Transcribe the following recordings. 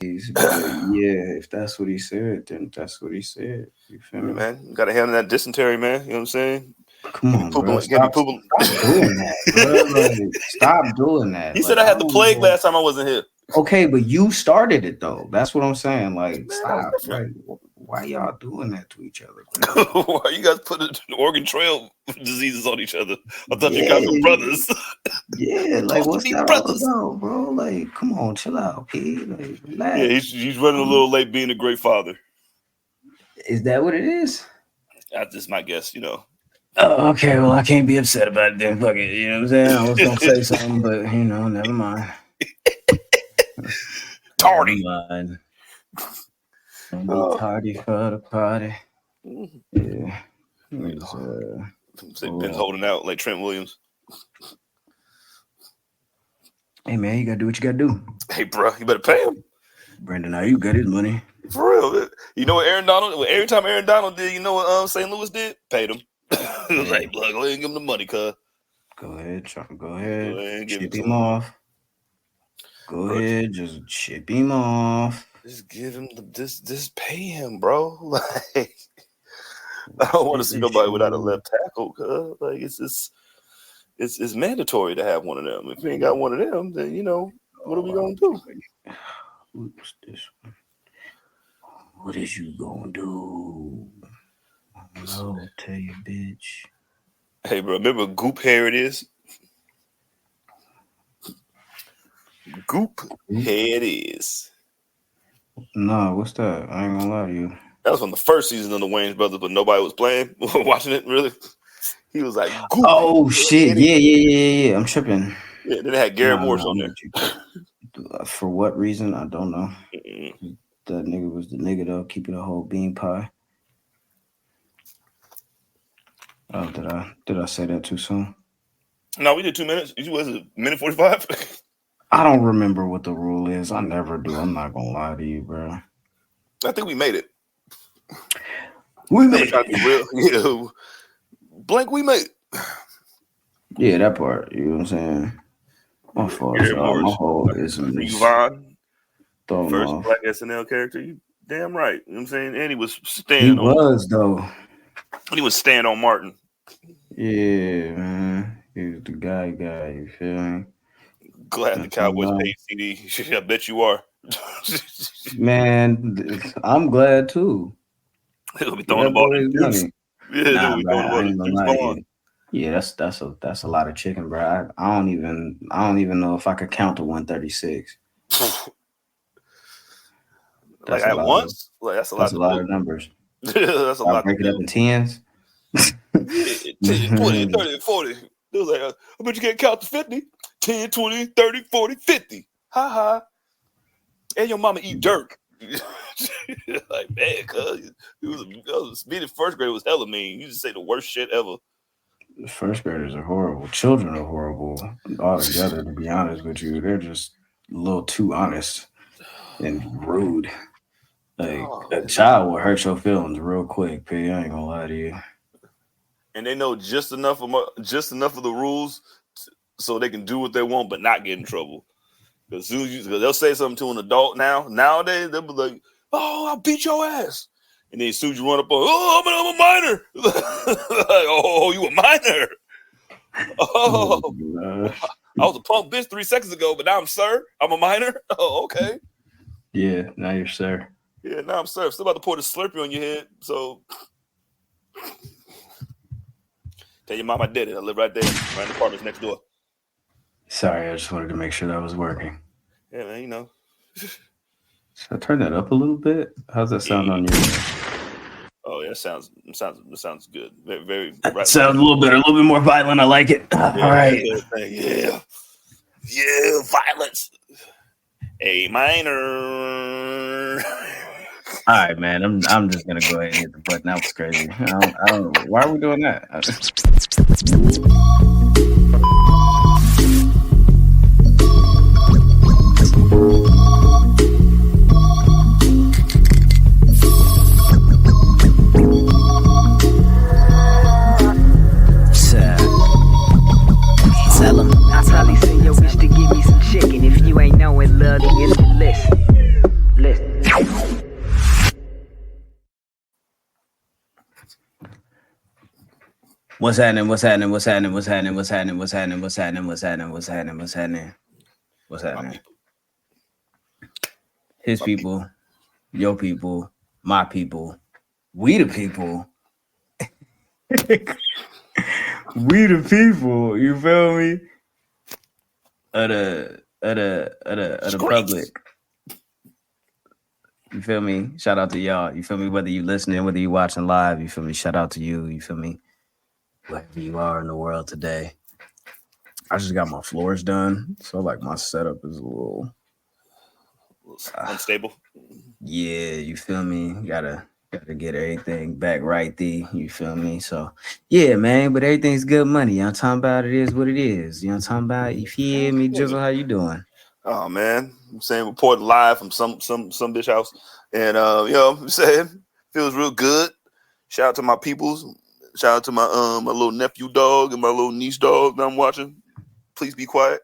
But yeah, if that's what he said, then that's what he said. You feel me? Man, you gotta handle that dysentery, man. You know what I'm saying? Come on, bro. Stop doing that, bro. Like, stop doing that. He said I had the plague last time I wasn't here. Okay, but you started it though. That's what I'm saying. Like, man, stop. Like, why y'all doing that to each other? Why you guys putting Oregon Trail diseases on each other? I thought you guys were brothers. Yeah, like what's that brothers all about, bro? Like, come on, chill out, P. Like, relax. Yeah, he's running a little late being a great father. Is that what it is? That's just my guess, you know. Oh, okay. Well, I can't be upset about it then. Fuck it. You know what I'm saying? I was gonna say something, but you know, never mind. Tardy. Don't be tardy for the party. Yeah. They've been holding out like Trent Williams. Hey man, you gotta do what you gotta do. Hey bro, you better pay him. Brandon, now you got his money. For real. You know what Aaron Donald, every time Aaron Donald did, you know what St. Louis did? Paid him. It was like, look, go ahead and give him the money, cuz. Go ahead, ship him off. Go ahead, just ship him off. Just give him just pay him, bro. Like, I don't want to see nobody without a left tackle, cuz. Like, it's mandatory to have one of them. If you ain't got one of them, then you know, what are we gonna do? Who's this one? What is you gonna do? I'll tell you, bitch. Hey, bro, remember Goop Hair it is? Goop Hair it is. Nah, what's that? I ain't gonna lie to you. That was from the first season of the Wayans Brothers, but nobody was playing, watching it, really. He was like, Goop. Oh, shit. Yeah. I'm tripping. Yeah, then they had Garrett Morris on there. For what reason? I don't know. Mm-mm. That nigga was the nigga, though, keeping the whole bean pie. Oh, did I say that too soon? No, we did 2 minutes. Was it minute 45? I don't remember what the rule is. I never do. I'm not gonna lie to you, bro. I think we made it. We made it. Real. Yeah. Blank, we made it. Yeah, that part. You know what I'm saying? My fault. My whole is Yvonne, first black SNL character. You damn right. You know what I'm saying? And he was standing though. And he was standing on Martin. Yeah, man. He was the guy. You feel me? Glad the Cowboys paid CD. I bet you are. Man, I'm glad too. He'll be throwing the ball in the Yeah, that's a lot of chicken, bro. I don't even know if I could count to 136. Like at once? That's a lot of numbers. That's a lot. Break it up in tens. 10, 20, 30, 40. It was like, I bet you can't count to 50. 10, 20, 30, 40, 50. Ha ha. And your mama eat dirt. Like, man, cuz being in first grade was hella mean. You just say the worst shit ever. First graders are horrible. Children are horrible altogether, to be honest with you. They're just a little too honest and rude. Like, a child will hurt your feelings real quick, P. I ain't gonna lie to you. And they know just enough of the rules so they can do what they want but not get in trouble. Because they'll say something to an adult nowadays, they'll be like, "Oh, I'll beat your ass." And then as soon as you run up on, "Oh, I'm a minor." Like, "Oh, you a minor?" "Oh, I was a punk bitch 3 seconds ago, but now I'm sir. I'm a minor." "Oh, okay." Yeah, now you're sir. Yeah, now I'm sir. Still about to pour the Slurpee on your head. So tell your mom I did it. I live right there, right in the apartments next door. Sorry, I just wanted to make sure that was working. Yeah, man, you know. Should I turn that up a little bit? How's that sound on you? Oh yeah, it sounds good. Very, very. Right. Sounds a little bit more violent. I like it. All right. Yeah, violence. A minor. All right, man. I'm just gonna go ahead and hit the button. That was crazy. I don't know. Why are we doing that? I probably send your bitch to give me some chicken. If you ain't knowing, love, you listen. What's happening? What's happening? What's happening? What's happening? What's happening? What's happening? What's happening? What's happening? What's happening? What's happening? What's happening? His people, your people, my people, we the people. We the people. You feel me? Of the public. You feel me? Shout out to y'all. You feel me? Whether you listening, whether you watching live, you feel me? Shout out to you. You feel me? Wherever you are in the world today. I just got my floors done, so like my setup is a little unstable. Yeah, you feel me? Gotta get everything back right there. You feel me? So yeah, man. But everything's good money. You know what I'm talking about? It is what it is. You know what I'm talking about? You feel me, Jizzle? How you doing? Oh man, I'm saying reporting live from some bitch house, and you know, I'm saying feels real good. Shout out to my peoples. Shout out to my my little nephew dog and my little niece dog that I'm watching. Please be quiet.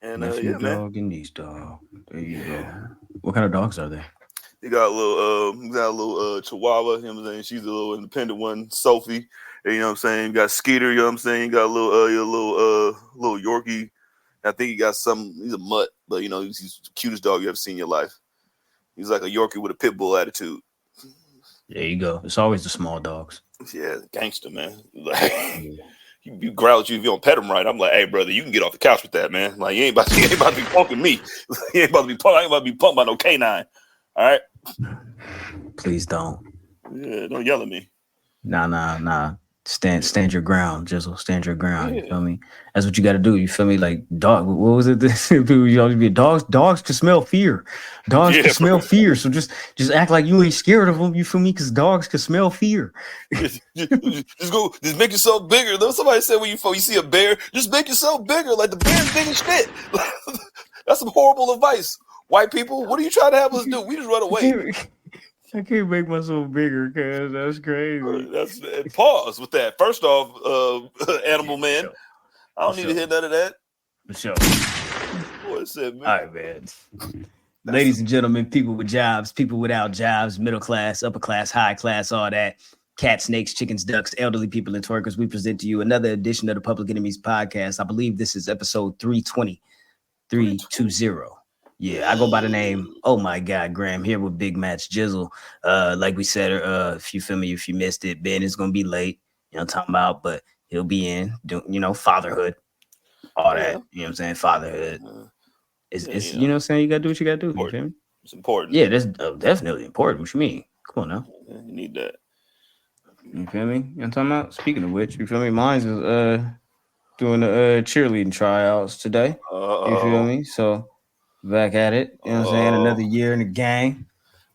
And nephew yeah, dog man. And niece dog. There you go. What kind of dogs are they? He got a little Chihuahua. You know what I'm saying? She's a little independent one, Sophie. And, you know what I'm saying? You got Skeeter. You know what I'm saying? You got a little Yorkie. I think he got he's a mutt, but you know, he's the cutest dog you ever seen in your life. He's like a Yorkie with a pit bull attitude. There you go. It's always the small dogs. Yeah, gangster, man. Like, you growl at you if you don't pet him right. I'm like, hey, brother, you can get off the couch with that, man. Like, you ain't about to be punking me. You ain't about to be punked. I ain't about to be punked by no canine. All right? Please don't. Yeah, don't yell at me. Nah. Stand your ground, Jizzle. Stand your ground. Yeah. You feel me? That's what you got to do. You feel me? Like dog. What was it? People you always be dogs. Dogs can smell fear. Dogs can smell fear. So just act like you ain't scared of them. You feel me? Because dogs can smell fear. just make yourself bigger. Though somebody said when you see a bear, just make yourself bigger. Like the bear's big as shit. That's some horrible advice. White people, what are you trying to have us do? We just run away. I can't make myself bigger, cuz that's crazy. Pause with that. First off, Animal Man, I don't need to hear none of that. For sure. What's that, man? All right, man. Ladies and gentlemen, people with jobs, people without jobs, middle class, upper class, high class, all that. Cats, snakes, chickens, ducks, elderly people, and twerkers. We present to you another edition of the Public Enemies Podcast. I believe this is episode 320. Yeah, I go by the name, oh my God, Graham, here with Big Match Jizzle. Like we said, if you feel me, if you missed it, Ben is going to be late, you know what I'm talking about, but he'll be in, you know, fatherhood, all that, you know what I'm saying, fatherhood. It's you know what I'm saying, you got to do what you got to do, you feel me? It's important. Yeah, that's definitely important. What you mean? Come on now. You need that. You feel me? You know what I'm talking about? Speaking of which, you feel me? Mine's is doing the cheerleading tryouts today. You feel me? So back at it, you know what I'm saying? Another year in the game.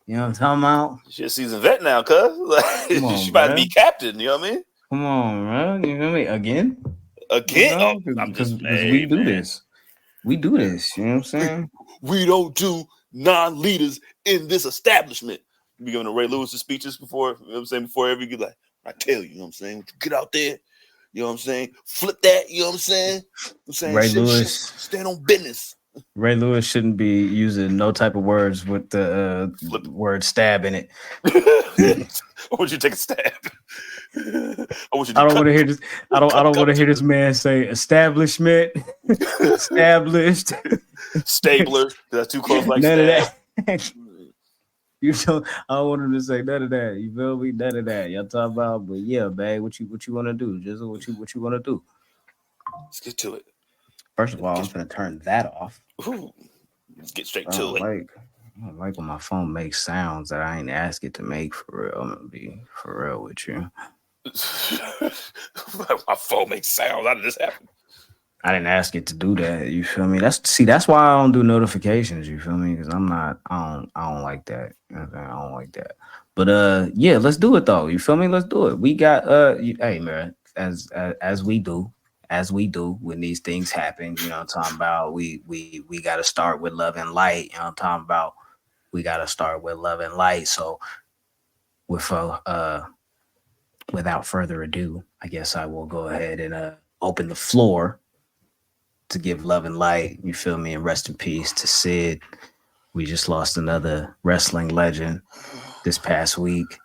You know what I'm talking about? She's a seasoned vet now, cuz. Like, she about to be captain, you know what I mean? Come on, man. You feel me? Again? Again? Because we do this. We do this, you know what I'm saying? We don't do non-leaders in this establishment. You be giving the Ray Lewis speeches before, you know what I'm saying? Before every like, I tell you, you know what I'm saying? Get out there, you know what I'm saying? Flip that, you know what I'm saying? Ray Lewis. Stand on business. Ray Lewis shouldn't be using no type of words with the word stab in it. I want you to take a stab. I don't want to hear this. I don't want to hear this man say establishment, established, stabler. That's too close. Like none of that. You know, I don't want him to say none of that. You feel me? None of that. Y'all talk about, but yeah, babe, what you want to do? Jizzle, what you want to do? Let's get to it. First of all, I'm going to turn that off. Ooh, let's get straight to it. I don't like when my phone makes sounds that I ain't asked it to make, for real. I'm going to be for real with you. My phone makes sounds. How did this happen? I didn't ask it to do that. You feel me? That's why I don't do notifications. You feel me? Because I don't like that. You know what I'm saying? I don't like that. But yeah, let's do it though. You feel me? Let's do it. We got hey man, as we do when these things happen, you know what I'm talking about? We got to start with love and light. You know what I'm talking about? We got to start with love and light. So without further ado, I guess I will go ahead and open the floor to give love and light. You feel me? And rest in peace to Sid. We just lost another wrestling legend this past week.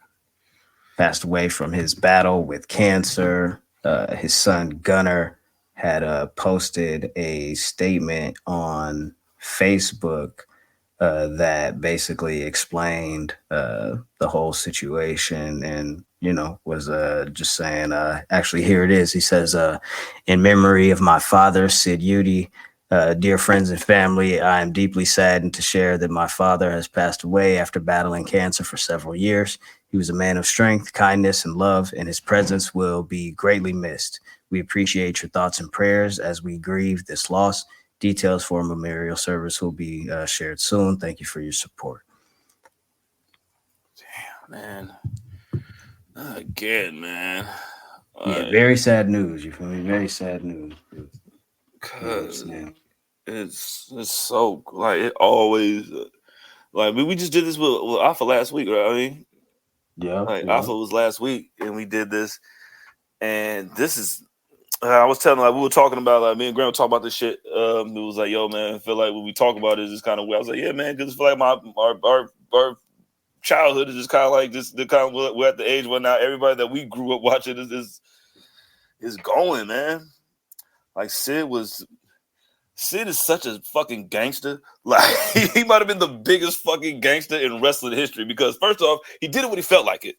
Passed away from his battle with cancer. his son Gunner had posted a statement on Facebook that basically explained the whole situation, and was just saying, actually, here it is. He says, in memory of my father, Sid Eudy, dear friends and family, I am deeply saddened to share that my father has passed away after battling cancer for several years. He was a man of strength, kindness, and love, and his presence will be greatly missed. We appreciate your thoughts and prayers as we grieve this loss. Details for a memorial service will be shared soon. Thank you for your support. Damn, man. Again, man. Yeah, very sad news. You feel me? Very sad news. Cause it's so like it always like we just did this with Alpha last week, right? I mean, Alpha was last week, and we did this, and this is. I was telling we were talking about me and Graham were talking about this shit. It was like, yo, man, I feel like when we talk about it, it's kind of weird. I was like, yeah, man, because I feel like our childhood is just kind of like just the kind of we're at the age where now everybody that we grew up watching is going, man. Like Sid is such a fucking gangster. Like he might have been the biggest fucking gangster in wrestling history because first off, he did it when he felt like it.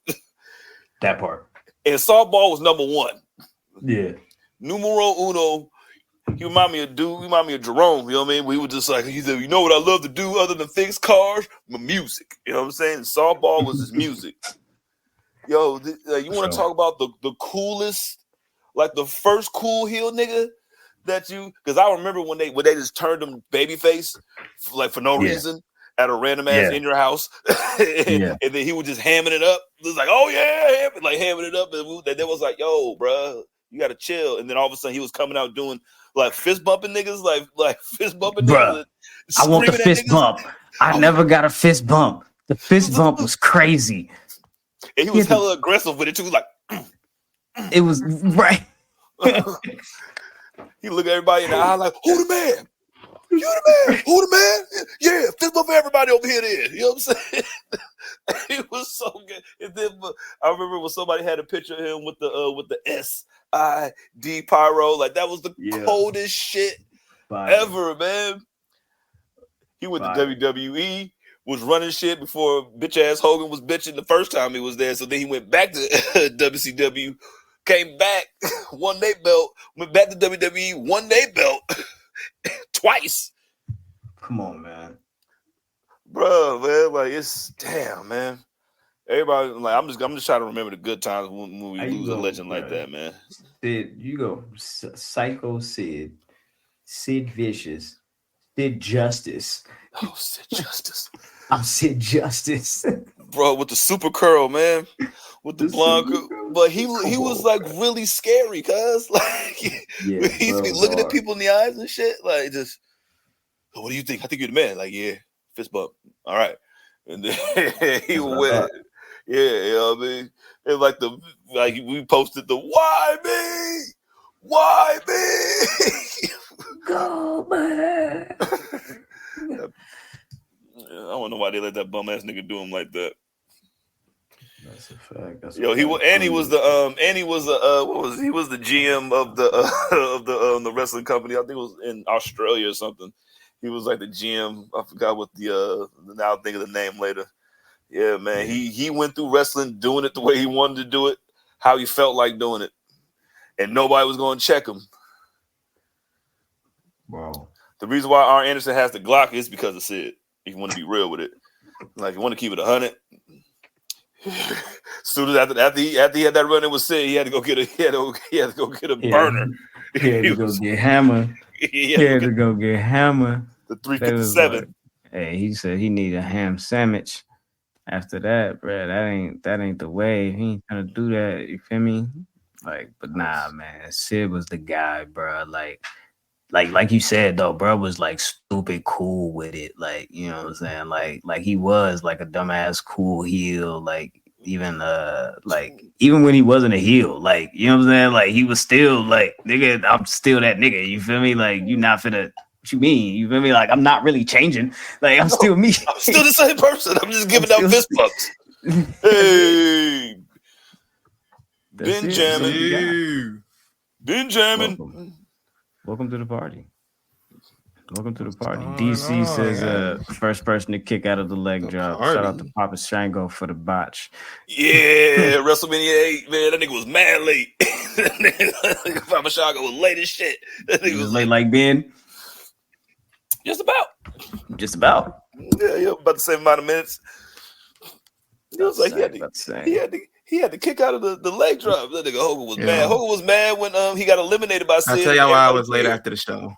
That part. And softball was number one. Yeah. Numero uno. He remind me of Jerome. You know what I mean? We were just like, he said, you know what I love to do other than fix cars? My music. You know what I'm saying? Softball was his music. Yo, you want to talk about the coolest, like the first cool heel nigga that you? Because I remember when they just turned him babyface, like for no reason at a random ass in your house, and then he was just hamming it up. It was like, oh yeah, hamming it up, and they was like, yo, bro. You gotta chill, and then all of a sudden he was coming out doing like fist bumping niggas, like fist bumping niggas. I want the fist bump. I never got a fist bump. The fist bump was crazy, and he was hella aggressive with it too. Like it was right. He looked at everybody in the eye like, "Who the man? You the man? Who the man? Yeah, fist bump for everybody over here." Then you know what I'm saying? It was so good. And then I remember when somebody had a picture of him with the SID pyro, like that was the coldest shit ever, man. He went to WWE, was running shit before bitch ass Hogan was bitching the first time he was there. So then he went back to WCW, came back, won their belt, went back to WWE, won their belt twice. Come on, man. Bro, man, like it's damn, man. Everybody, like, I'm just trying to remember the good times when we lose a legend like that, man. Sid, you go Psycho Sid, Sid Vicious, Sid Justice. Oh, Sid Justice. I'm Sid Justice, bro, with the super curl, man, with the blonde curl. But he was like really scary, cuz like he's be looking at people in the eyes and shit, like just. What do you think? I think you're the man. Like, yeah, fist bump. All right. And then he went. Yeah, you know what I mean? And like we posted the why me? Why me? Go, man. I don't know why they let that bum ass nigga do him like that. That's a fact. He was the GM of the wrestling company. I think it was in Australia or something. He was like the GM. I forgot what now I'll think of the name later. Yeah, man. He went through wrestling doing it the way he wanted to do it, how he felt like doing it. And nobody was going to check him. Wow. The reason why Arn Anderson has the Glock is because of Sid. If you want to be real with it. Like, you want to keep it 100. Soon as after he had that run in with Sid, he had to go get a burner. He had to go get hammer. He had to go get hammer. The 357. Like, hey, he said he need a ham sandwich. After that, bro, that ain't the way. He ain't trying to do that. You feel me? Like, but nah, man. Sid was the guy, bro. Like you said though, bro was like stupid cool with it. Like, you know what I'm saying? Like he was like a dumbass cool heel. Like even when he wasn't a heel, like, you know what I'm saying? Like he was still like, nigga, I'm still that nigga. You feel me? Like you not finna. What you mean? You feel me? Like I'm not really changing. Like I'm still me. I'm still the same person. I'm just giving out fist bumps. Hey, Benjamin. Been jamming. Welcome to the party. Welcome to the party. going DC on, says guys? first person to kick out of the leg The drop. party. Shout out to Papa Shango for the botch. Yeah, WrestleMania 8, man. That nigga was mad late. Papa Shango was late as shit. That He nigga was late like Ben. just about. Just about. Yeah, about the same amount of minutes. He was like, he had to kick out of the leg drop. That nigga Hogan was mad. Hogan was mad when he got eliminated by Sid. I'll tell y'all why I was late after the show.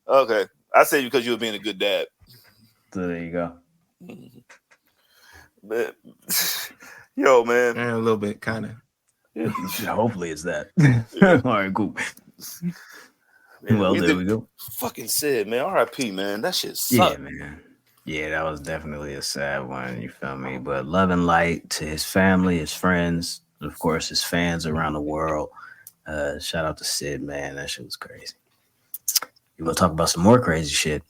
Okay. I say because you were being a good dad. So there you go. Man. Yo, man. A little bit, kind of. Yeah, hopefully it's that. All right, cool. Man, well, there we go. Fucking Sid, man. R.I.P., man. That shit sucked. Yeah, man. Yeah, that was definitely a sad one. You feel me? But love and light to his family, his friends, and of course, his fans around the world. Shout out to Sid, man. That shit was crazy. You want to talk about some more crazy shit?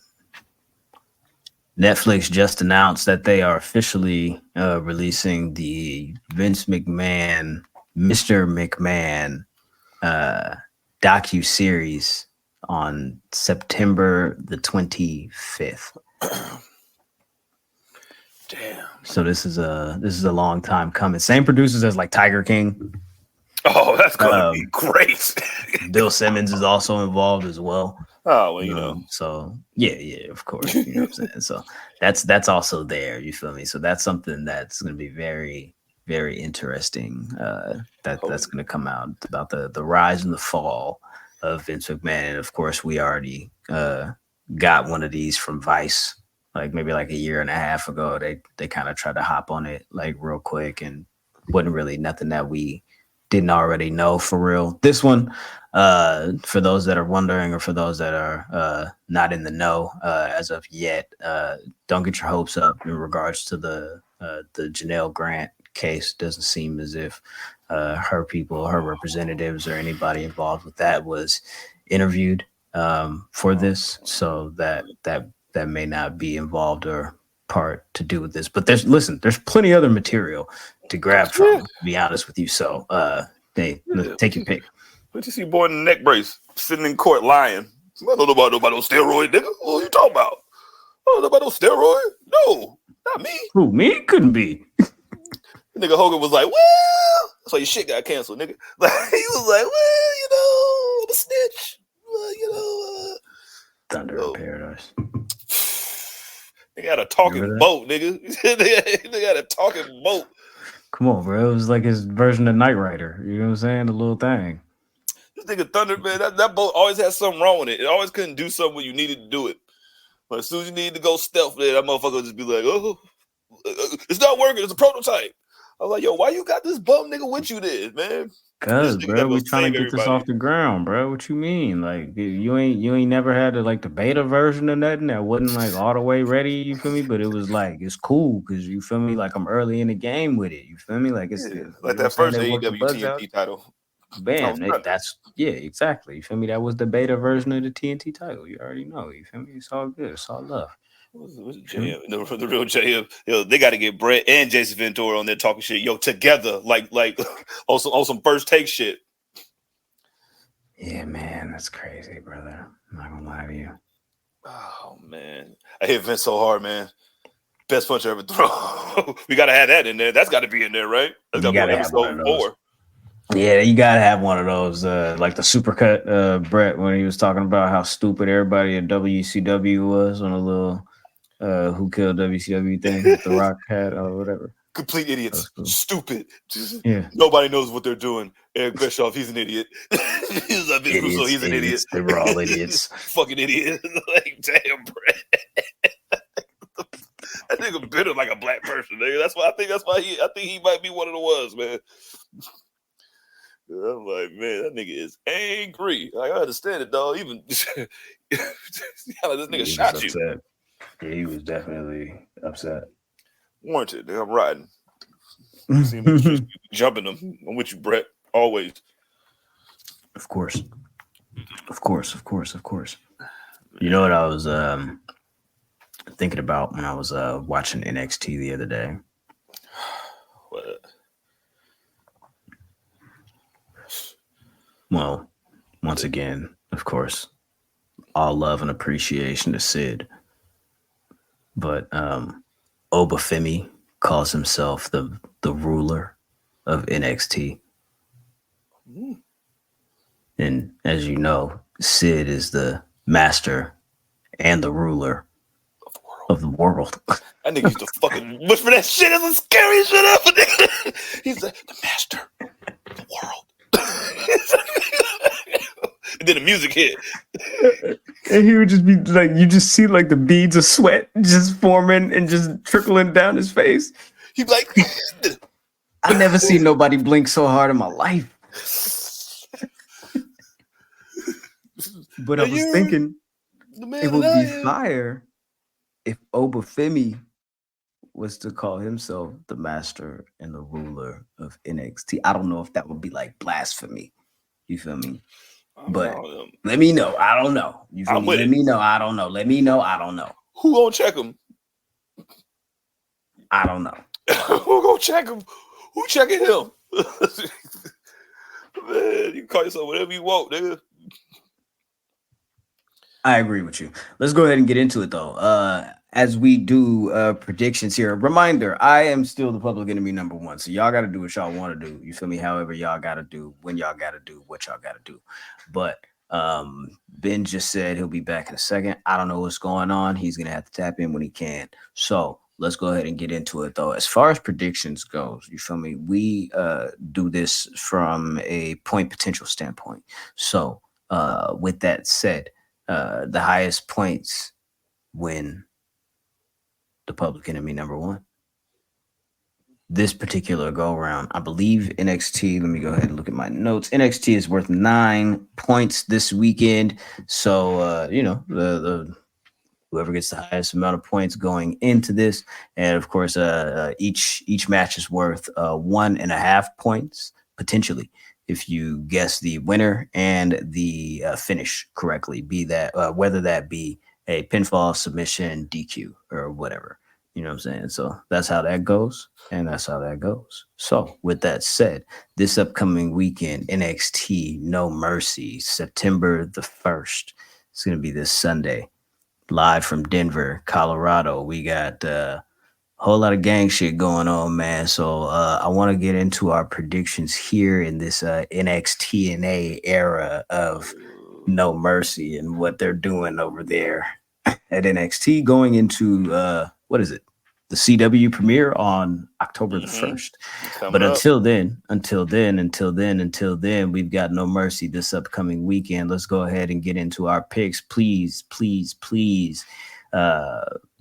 Netflix just announced that they are officially releasing the Vince McMahon, Mr. McMahon docu-series on September the 25th. Damn. So this is a long time coming. Same producers as like Tiger King. Oh, that's gonna be great. Bill Simmons is also involved as well. Oh, well, you know. So yeah, of course. You know what I'm saying? So that's also there. You feel me? So that's something that's gonna be very, very interesting. That's gonna come out about the rise and the fall of Vince McMahon. And of course, we already got one of these from Vice, maybe a year and a half ago. They kind of tried to hop on it real quick, and wasn't really nothing that we didn't already know for real. This one, for those that are wondering, or for those that are not in the know as of yet, don't get your hopes up in regards to the Janelle Grant case. Doesn't seem as if her people, her representatives, or anybody involved with that was interviewed for this, so that may not be involved or part to do with this. But there's plenty other material to grab from, to be honest with you. So take your pick. What you see boy in the neck brace sitting in court lying? I don't know about no steroid, nigga. What are you talking about? I don't know about no steroid. No, not me. Who, me? Couldn't be. Nigga Hogan was like, well, so your shit got canceled, nigga. Like, he was like, well, I'm a snitch. Thunder in Paradise. They got a talking boat, nigga. They got a talking boat. Come on, bro. It was like his version of Knight Rider. You know what I'm saying? The little thing. This nigga Thunder, man, that boat always had something wrong with it. It always couldn't do something when you needed to do it. But as soon as you needed to go stealth, that motherfucker would just be like, oh, it's not working. It's a prototype. I was like, yo, why you got this bum nigga with you there, man? Cause, bro, we trying to get this off the ground, bro. What you mean? You ain't never had the beta version of nothing that wasn't all the way ready. You feel me? But it was it's cool because you feel me. I'm early in the game with it. You feel me? It's that first AEW TNT title. Bam, exactly. You feel me? That was the beta version of the TNT title. You already know. You feel me? It's all good. It's all love. What's JM? The real JM. Yo, they got to get Brett and Jason Ventura on there talking shit. Yo, together, like on some first take shit. Yeah, man, that's crazy, brother. I'm not gonna lie to you. Oh man, I hit Vince so hard, man. Best punch I ever throw. We gotta have that in there. That's got to be in there, right? That's got to be episode 4. Yeah, you gotta have one of those, like the supercut Brett when he was talking about how stupid everybody at WCW was on a little who killed WCW thing with the Rock hat or whatever. Complete idiots, cool. Stupid. Yeah, nobody knows what they're doing. Eric Bischoff, he's an idiot. He's like Vince Russo, he's an idiot. They were all idiots. Fucking idiot. Damn, Brett. That nigga bitter like a black person, nigga. I think he might be one of the ones, man. I'm like, man, that nigga is angry. I understand it, dog. Even this nigga shot you. Upset. Yeah, he was definitely upset. Warranted. I'm riding. See me jumping them. I'm with you, Brett. Always. Of course. You know what I was thinking about when I was watching NXT the other day? What? Well, once again, of course, all love and appreciation to Sid. But Obafemi calls himself the ruler of NXT. And as you know, Sid is the master and the ruler of the world. I nigga used to fucking whisper that shit. It's the scariest shit ever. He's like, the master of the world. And then the music hit. And he would just be like, you just see like the beads of sweat just forming and just trickling down his face. He'd be like, I never seen nobody blink so hard in my life. But I was thinking it would be fire if Obafemi was to call himself the master and the ruler of NXT. I don't know if that would be like blasphemy. You feel me? But let me know. I don't know. You feel me? Let me know. I don't know. Let me know. I don't know. Who gonna check him? I don't know. Who gonna check him? Who checking him? Man, you can call yourself whatever you want, nigga. I agree with you. Let's go ahead and get into it, though. As we do predictions here, reminder, I am still the public enemy number one. So y'all got to do what y'all want to do. You feel me? However y'all got to do, when y'all got to do what y'all got to do. But Ben just said he'll be back in a second. I don't know what's going on. He's going to have to tap in when he can. So let's go ahead and get into it, though. As far as predictions goes, you feel me? We do this from a point potential standpoint. So with that said, the highest points win the public enemy number one. This particular go around, I believe NXT, let me go ahead and look at my notes. NXT is worth 9 points this weekend. So, the whoever gets the highest amount of points going into this. And of course, each match is worth 1.5 points potentially if you guess the winner and the finish correctly, be that whether that be a pinfall, submission, DQ, or whatever. You know what I'm saying? So that's how that goes, and that's how that goes. So with that said, this upcoming weekend, NXT No Mercy, September the 1st. It's going to be this Sunday, live from Denver, Colorado. We got a whole lot of gang shit going on, man. So I want to get into our predictions here in this NXT era of No Mercy and what they're doing over there at NXT going into what is it? The CW premiere on October the 1st. But until then, we've got No Mercy this upcoming weekend. Let's go ahead and get into our picks. Please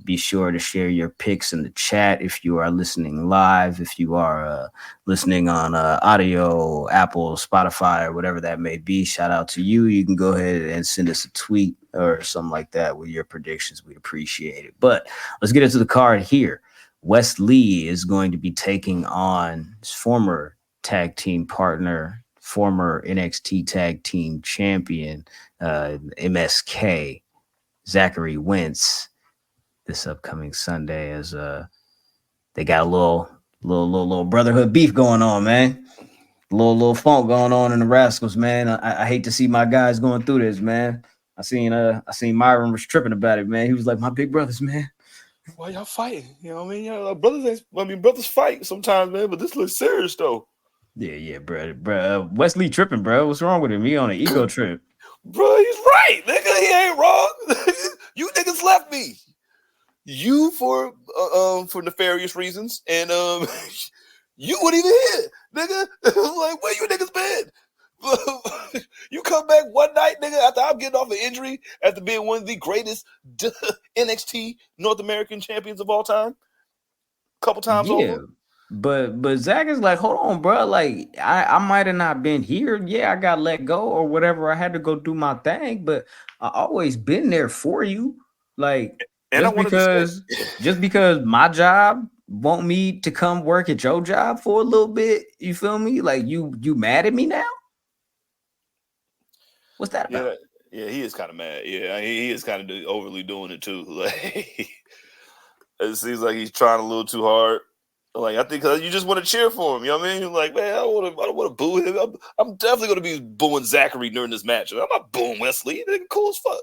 be sure to share your picks in the chat if you are listening live, if you are listening on audio, Apple, Spotify, or whatever that may be. Shout out to you. You can go ahead and send us a tweet or something like that with your predictions. We appreciate it. But let's get into the card here. Wes Lee is going to be taking on his former tag team partner, former NXT tag team champion, MSK, Zachary Wentz, this upcoming Sunday, as they got a little brotherhood beef going on, man. Little funk going on in the Rascals, man. I hate to see my guys going through this, man. I seen Myron was tripping about it, man. He was like, my big brothers, man. Why y'all fighting? You know what I mean? Y'all brothers fight sometimes, man, but this looks serious though. Yeah, bro. Wesley tripping, bro. What's wrong with him? He on an ego trip. Bro, he's right, nigga. He ain't wrong. You niggas left me. You for nefarious reasons, and you weren't even here, nigga. Like, where you niggas been? You come back one night, nigga, after I'm getting off an injury, after being one of the greatest NXT North American champions of all time, couple times over. But Zach is like, hold on, bro. Like, I might have not been here. Yeah, I got let go or whatever. I had to go do my thing, but I always been there for you. Like, and just because my job want me to come work at your job for a little bit, you feel me? Like, you mad at me now? What's that about? Yeah, he is kind of mad. Yeah, he is kind of overly doing it too. Like, it seems like he's trying a little too hard. Like, I think because you just want to cheer for him. You know what I mean? Like, man, I don't want to boo him. I'm definitely going to be booing Zachary during this match. I'm not booing Wesley. Nigga, cool as fuck.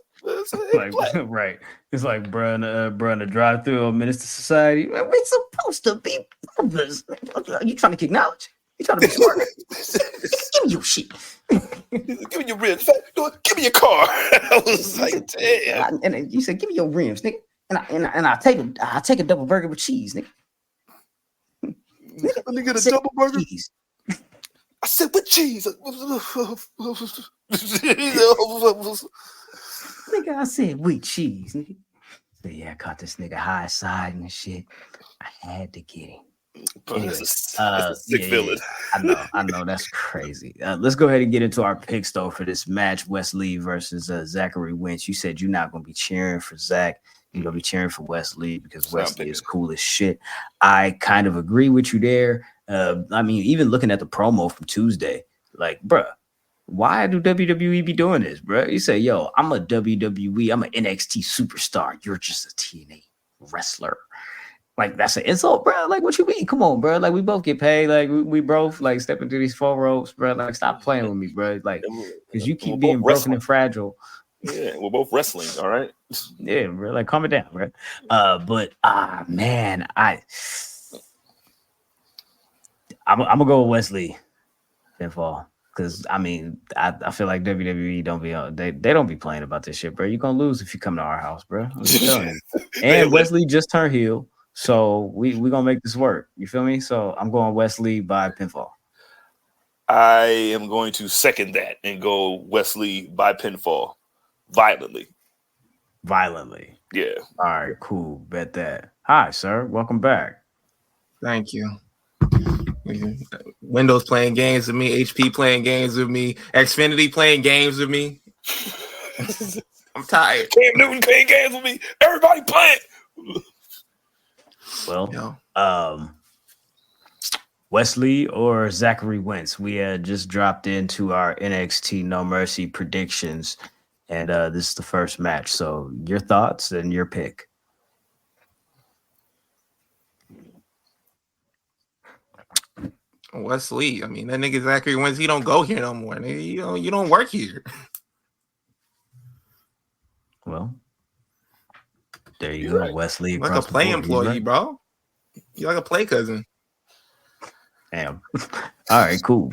Like, right. It's like, bro, in the drive-through of Minister Society. Man, we're supposed to be brothers. Are you trying to kick knowledge? You trying to be smart? Give me your shit. Give me your rims. Give me your car. I was like, damn. And you said, give me your rims, nigga. And I'll take a double burger with cheese, nigga. Let me get a double burger. Cheese. I said with cheese. Nigga, I said with cheese. Nigga. So yeah, I caught this nigga high side and shit. I had to get him. Anyway, that's a sick feeling. Yeah. I know, that's crazy. Let's go ahead and get into our picks though for this match: Wesley versus Zachary Wentz. You said you're not gonna be cheering for Zach. You're gonna be cheering for Wesley because Wesley is cool as shit. I kind of agree with you there. I mean, even looking at the promo from Tuesday, like, bruh, why do WWE be doing this, bruh? You say, yo, I'm a WWE, I'm an NXT superstar. You're just a TNA wrestler. Like, that's an insult, bro. Like, what you mean? Come on, bro. Like, we both get paid. Like, we both like step into these 4 ropes, bro. Like, stop playing with me, bro. Like, because you keep being broken and fragile. Yeah, we're both wrestling, all right? Yeah, bro. Like, calm it down, bro. Man, I'm gonna go with Wesley pinfall. Because I mean, I feel like WWE don't be they don't be playing about this shit, bro. You're gonna lose if you come to our house, bro. I'm just telling you. And Wesley just turned heel. So we gonna make this work. You feel me? So I'm going Wesley by pinfall. I am going to second that and go Wesley by pinfall. Violently. Yeah. All right, cool. Bet that. Hi, sir. Welcome back. Thank you. Windows playing games with me, HP playing games with me, Xfinity playing games with me. I'm tired. Cam Newton playing games with me. Everybody playing. Well, Wesley or Zachary Wentz. We just dropped into our NXT No Mercy predictions, and this is the first match. So your thoughts and your pick. Wesley. I mean, that nigga Zachary Wentz, he don't go here no more. Nigga, you don't work here. Well, there you go, right. Wesley. Like a play employee, right? Bro. You like a play cousin. Damn. All right, cool.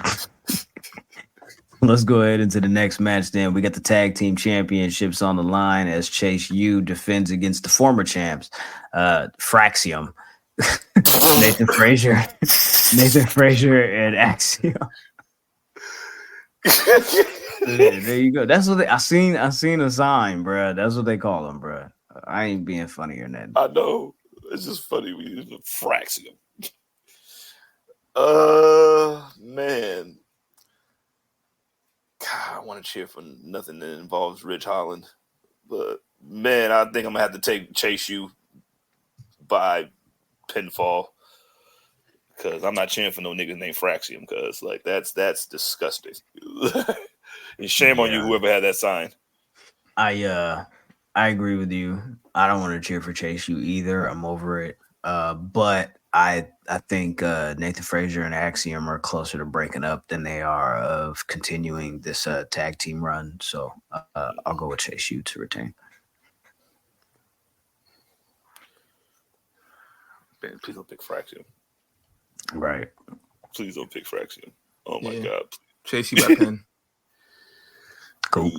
Let's go ahead into the next match then. We got the tag team championships on the line as Chase U defends against the former champs, Fraxium, Nathan Frazier, and Axiom. There you go. That's what I seen a sign, bro. That's what they call them, bro. I ain't being funny or nothing. I know. It's just funny when you use the Fraxium. Man. God, I want to cheer for nothing that involves Rich Holland. But, man, I think I'm going to have to take Chase U by pinfall. Because I'm not cheering for no nigga named Fraxium. Because, like, that's disgusting. And shame on you, whoever had that sign. I agree with you. I don't want to cheer for Chase U either. I'm over it. But I think Nathan Frazier and Axiom are closer to breaking up than they are of continuing this tag team run. So I'll go with Chase U to retain. Man, please don't pick Fraxium. Right. Please don't pick Fraxium. Oh my God. Chase U by pin. Cool.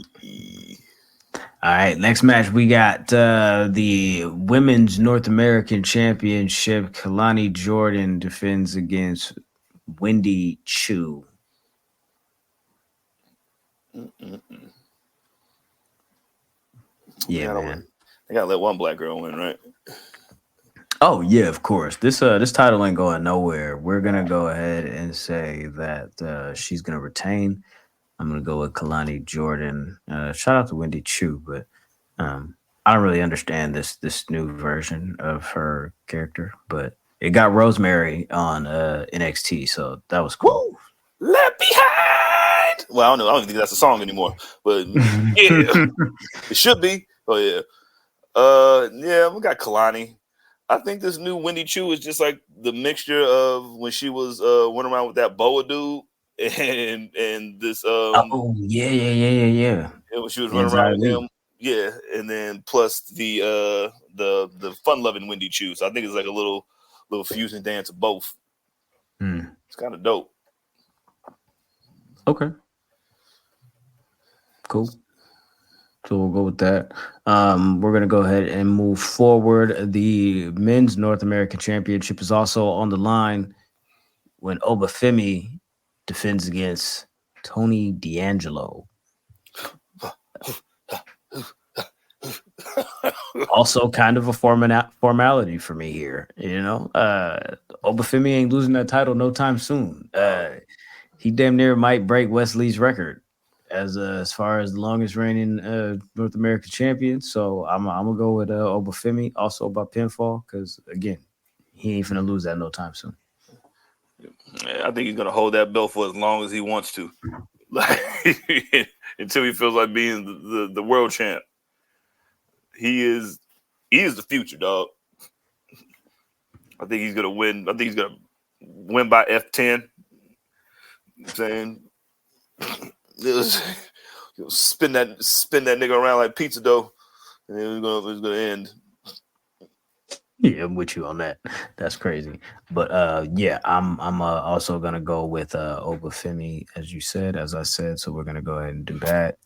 All right, next match we got the Women's North American Championship. Kalani Jordan defends against Wendy Chu. Yeah, man. They gotta let one black girl win, right? Oh yeah, of course. This title ain't going nowhere. We're gonna go ahead and say that she's gonna retain. I'm gonna go with Kalani Jordan. Shout out to Wendy Chu, but I don't really understand this new version of her character. But it got Rosemary on NXT, so that was cool. Left behind. Well, I don't know. I don't even think that's a song anymore. But yeah, it should be. Oh yeah. Yeah, we got Kalani. I think this new Wendy Chu is just like the mixture of when she was went around with that boa dude and this Oh yeah. when she was running around with him. Yeah, and then plus the fun loving Wendy Chu. So I think it's like a little fusion dance of both. It's kind of dope. Okay. Cool. So we'll go with that. We're going to go ahead and move forward. The men's North American Championship is also on the line when Obafemi defends against Tony D'Angelo. Also kind of a formality for me here. You know, Obafemi ain't losing that title no time soon. He damn near might break Wesley's record as far as the longest reigning North American champion. So I'm gonna go with Obafemi, also by pinfall, because again, he ain't finna lose that no time soon. Yeah, I think he's gonna hold that belt for as long as he wants to, like until he feels like being the world champ. He is the future, dog. I think he's gonna win. I think he's gonna win by F10. You know what I'm saying, spin that nigga around like pizza dough, and then it's gonna end. Yeah, I'm with you on that. That's crazy. But yeah, I'm also gonna go with Obafemi, as I said. So we're gonna go ahead and do that.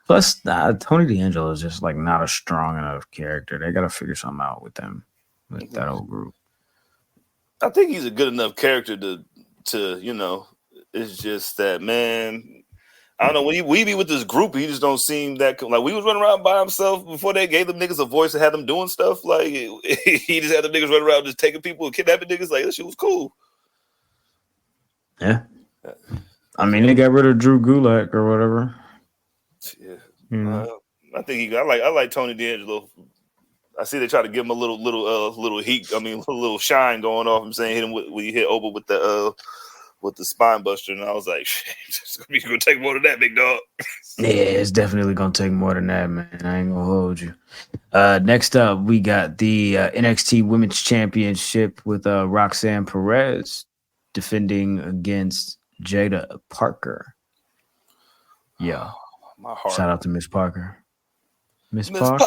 Plus, Tony D'Angelo is just like not a strong enough character. They gotta figure something out with them, with that whole group. I think he's a good enough character to you know. It's just that, man. I don't know, when we be with this group, he just don't seem that like we was running around by himself before they gave them niggas a voice and had them doing stuff. Like he just had them niggas running around just taking people and kidnapping niggas. Like this shit was cool. Yeah, I mean they got rid of Drew Gulak or whatever. Yeah, I think I like Tony D'Angelo. I see they try to give him a little heat. I mean, a little shine going off. I'm saying hit him when you hit Oba with the spine buster, and I was like, it's gonna take more than that, big dog. Yeah, it's definitely gonna take more than that, man. I ain't gonna hold you. Next up, we got the NXT Women's Championship with Roxanne Perez defending against Jada Parker. Yeah, my heart. Shout out to Miss Parker. Miss Parker.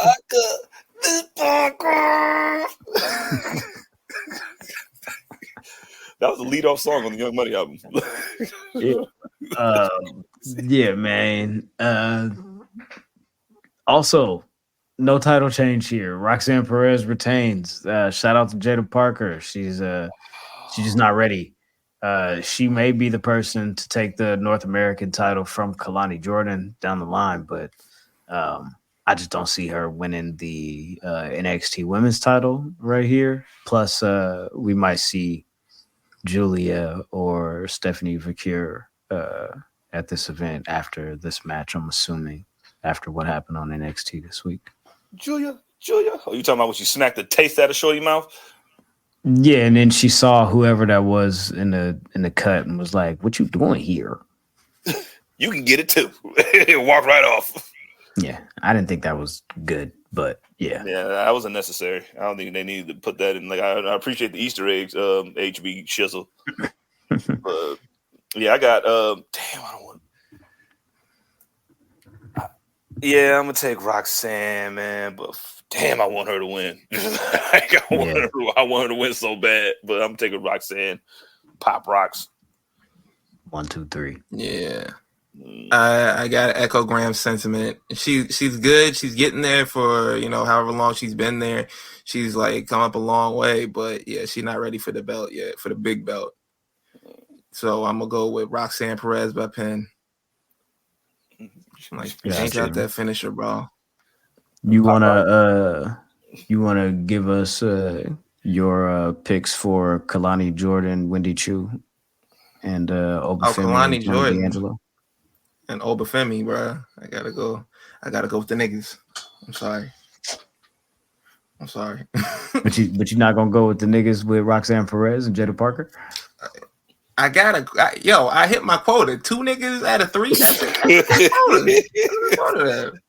That was the lead-off song on the Young Money album. Yeah, man. Also, no title change here. Roxanne Perez retains. Shout out to Jada Parker. She's just not ready. She may be the person to take the North American title from Kalani Jordan down the line, but I just don't see her winning the NXT Women's title right here. Plus, we might see Julia or Stephanie Vacure at this event after this match, I'm assuming, after what happened on NXT this week. Julia? Oh, you talking about when she smacked the taste out of Shorty mouth? Yeah, and then she saw whoever that was in the cut and was like, "What you doing here?" You can get it too. Walk right off. Yeah, I didn't think that was good, but yeah, that was unnecessary. I don't think they needed to put that in. Like, I appreciate the Easter eggs, HB Shizzle. Yeah, I got. Damn, I don't want. Yeah, I'm gonna take Roxanne, man, but damn, I want her to win. I want her to win so bad, but I'm taking Roxanne. Pop rocks. 1, 2, 3. Yeah. I got to echo Graham's sentiment. She's good. She's getting there for, however long she's been there. She's like come up a long way, but yeah, she's not ready for the belt yet, for the big belt. So I'm gonna go with Roxanne Perez by pin. Like, ain't got that finisher, bro. You wanna give us your picks for Kalani Jordan, Wendy Chu, and Obafemi and Tony D'Angelo? And Obafemi, bro. I gotta go with the niggas. I'm sorry. But you're not gonna go with the niggas with Roxanne Perez and Jada Parker? I hit my quota. 2 niggas out of 3. That's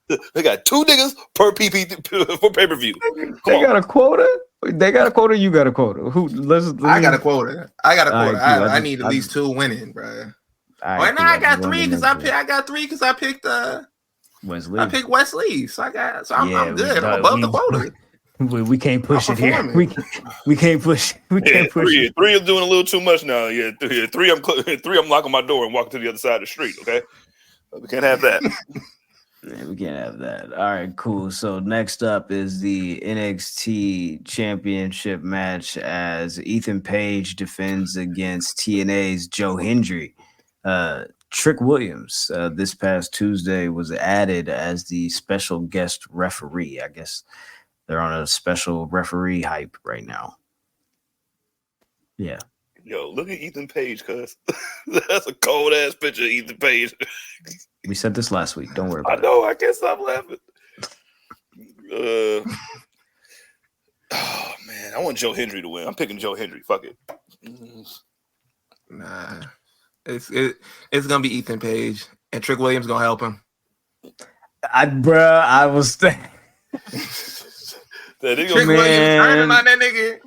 it. They got 2 niggas per PP for pay-per-view. They got a quota? They got a quota. You got a quota. Who? I got a quota. I got a All quota. right, cool. I need at least 2 winning, bro. Right, Cool. I got 3 because I picked Wesley. I picked Wesley. So I'm good. I'm above the quota. We can't push it here. We can't push. We can't push. Three is doing a little too much now. Yeah, three. I'm locking my door and walking to the other side of the street. Okay, we can't have that. Yeah, we can't have that. All right, cool. So next up is the NXT Championship match as Ethan Page defends against TNA's Joe Hendry. Trick Williams this past Tuesday was added as the special guest referee. I guess they're on a special referee hype right now. Yeah. Yo, look at Ethan Page, cuz. That's a cold ass picture of Ethan Page. We said this last week. Don't worry about it. I know. I can't stop laughing. Oh man, I want Joe Hendry to win. I'm picking Joe Hendry. Fuck it. Nah, it's gonna be Ethan Page, and Trick Williams gonna help him. I was. Trick Williams turning on that nigga.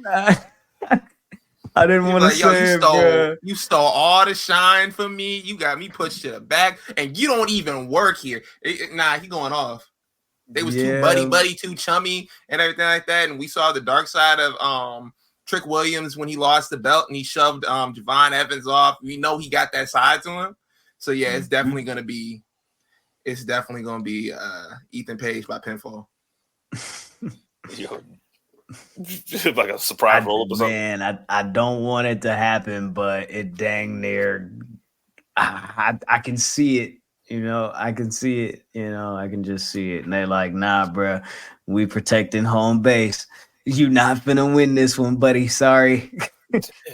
I didn't want to say it, you stole all the shine from me. You got me pushed to the back, and you don't even work here. Nah, he going off. They was too buddy, too chummy, and everything like that. And we saw the dark side of Trick Williams when he lost the belt and he shoved Javon Evans off. We know he got that side to him. So yeah, it's definitely gonna be Ethan Page by pinfall. Yo. Like a surprise roll up or something. Man, I don't want it to happen, but it dang near. I can see it. I can see it. I can just see it. And they're like, nah, bro, we protecting home base. You not finna win this one, buddy. Sorry.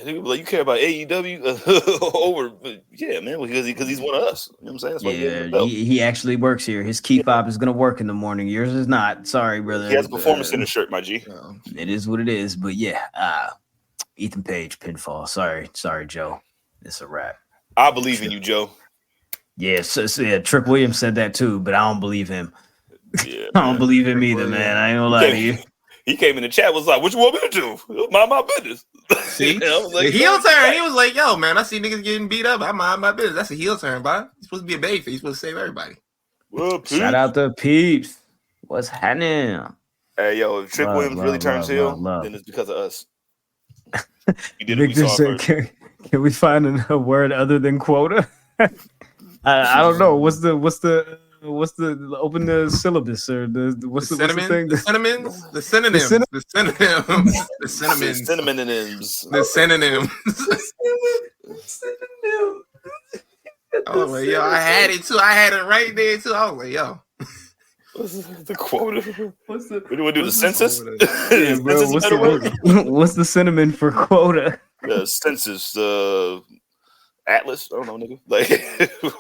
Like, you care about AEW over, yeah, man, because he's one of us. You know what I'm saying? That's why he actually works here. His key fob is gonna work in the morning. Yours is not. Sorry, brother. He has a performance in his shirt, my G. It is what it is. But yeah, Ethan Page pinfall. Sorry, Joe. It's a wrap. I believe in you, Joe. Yeah, yeah. Trick Williams said that too, but I don't believe him. Yeah, I don't believe him either, man. I ain't gonna lie to you. He came in the chat, was like, "What you want me to do? Mind my business." See, like, the heel turn. He was like, "Yo, man, I see niggas getting beat up. I mind my business." That's a heel turn, bro. He's supposed to be a babyface. He's supposed to save everybody. Well, shout out to Peeps. What's happening? Hey, yo, if Trick Williams really turns heel, then it's because of us. You did Victor said, "Can we find a word other than quota?" I don't know. What's the open the syllabus or what's the thing? The synonyms. The synonyms. Oh, like, yo, I had it too. I had it right there too. I was like, yo. What's the quota? What do we do? The census? Yeah, bro, what's the synonym for quota? The census. Atlas, I don't know, nigga. Like,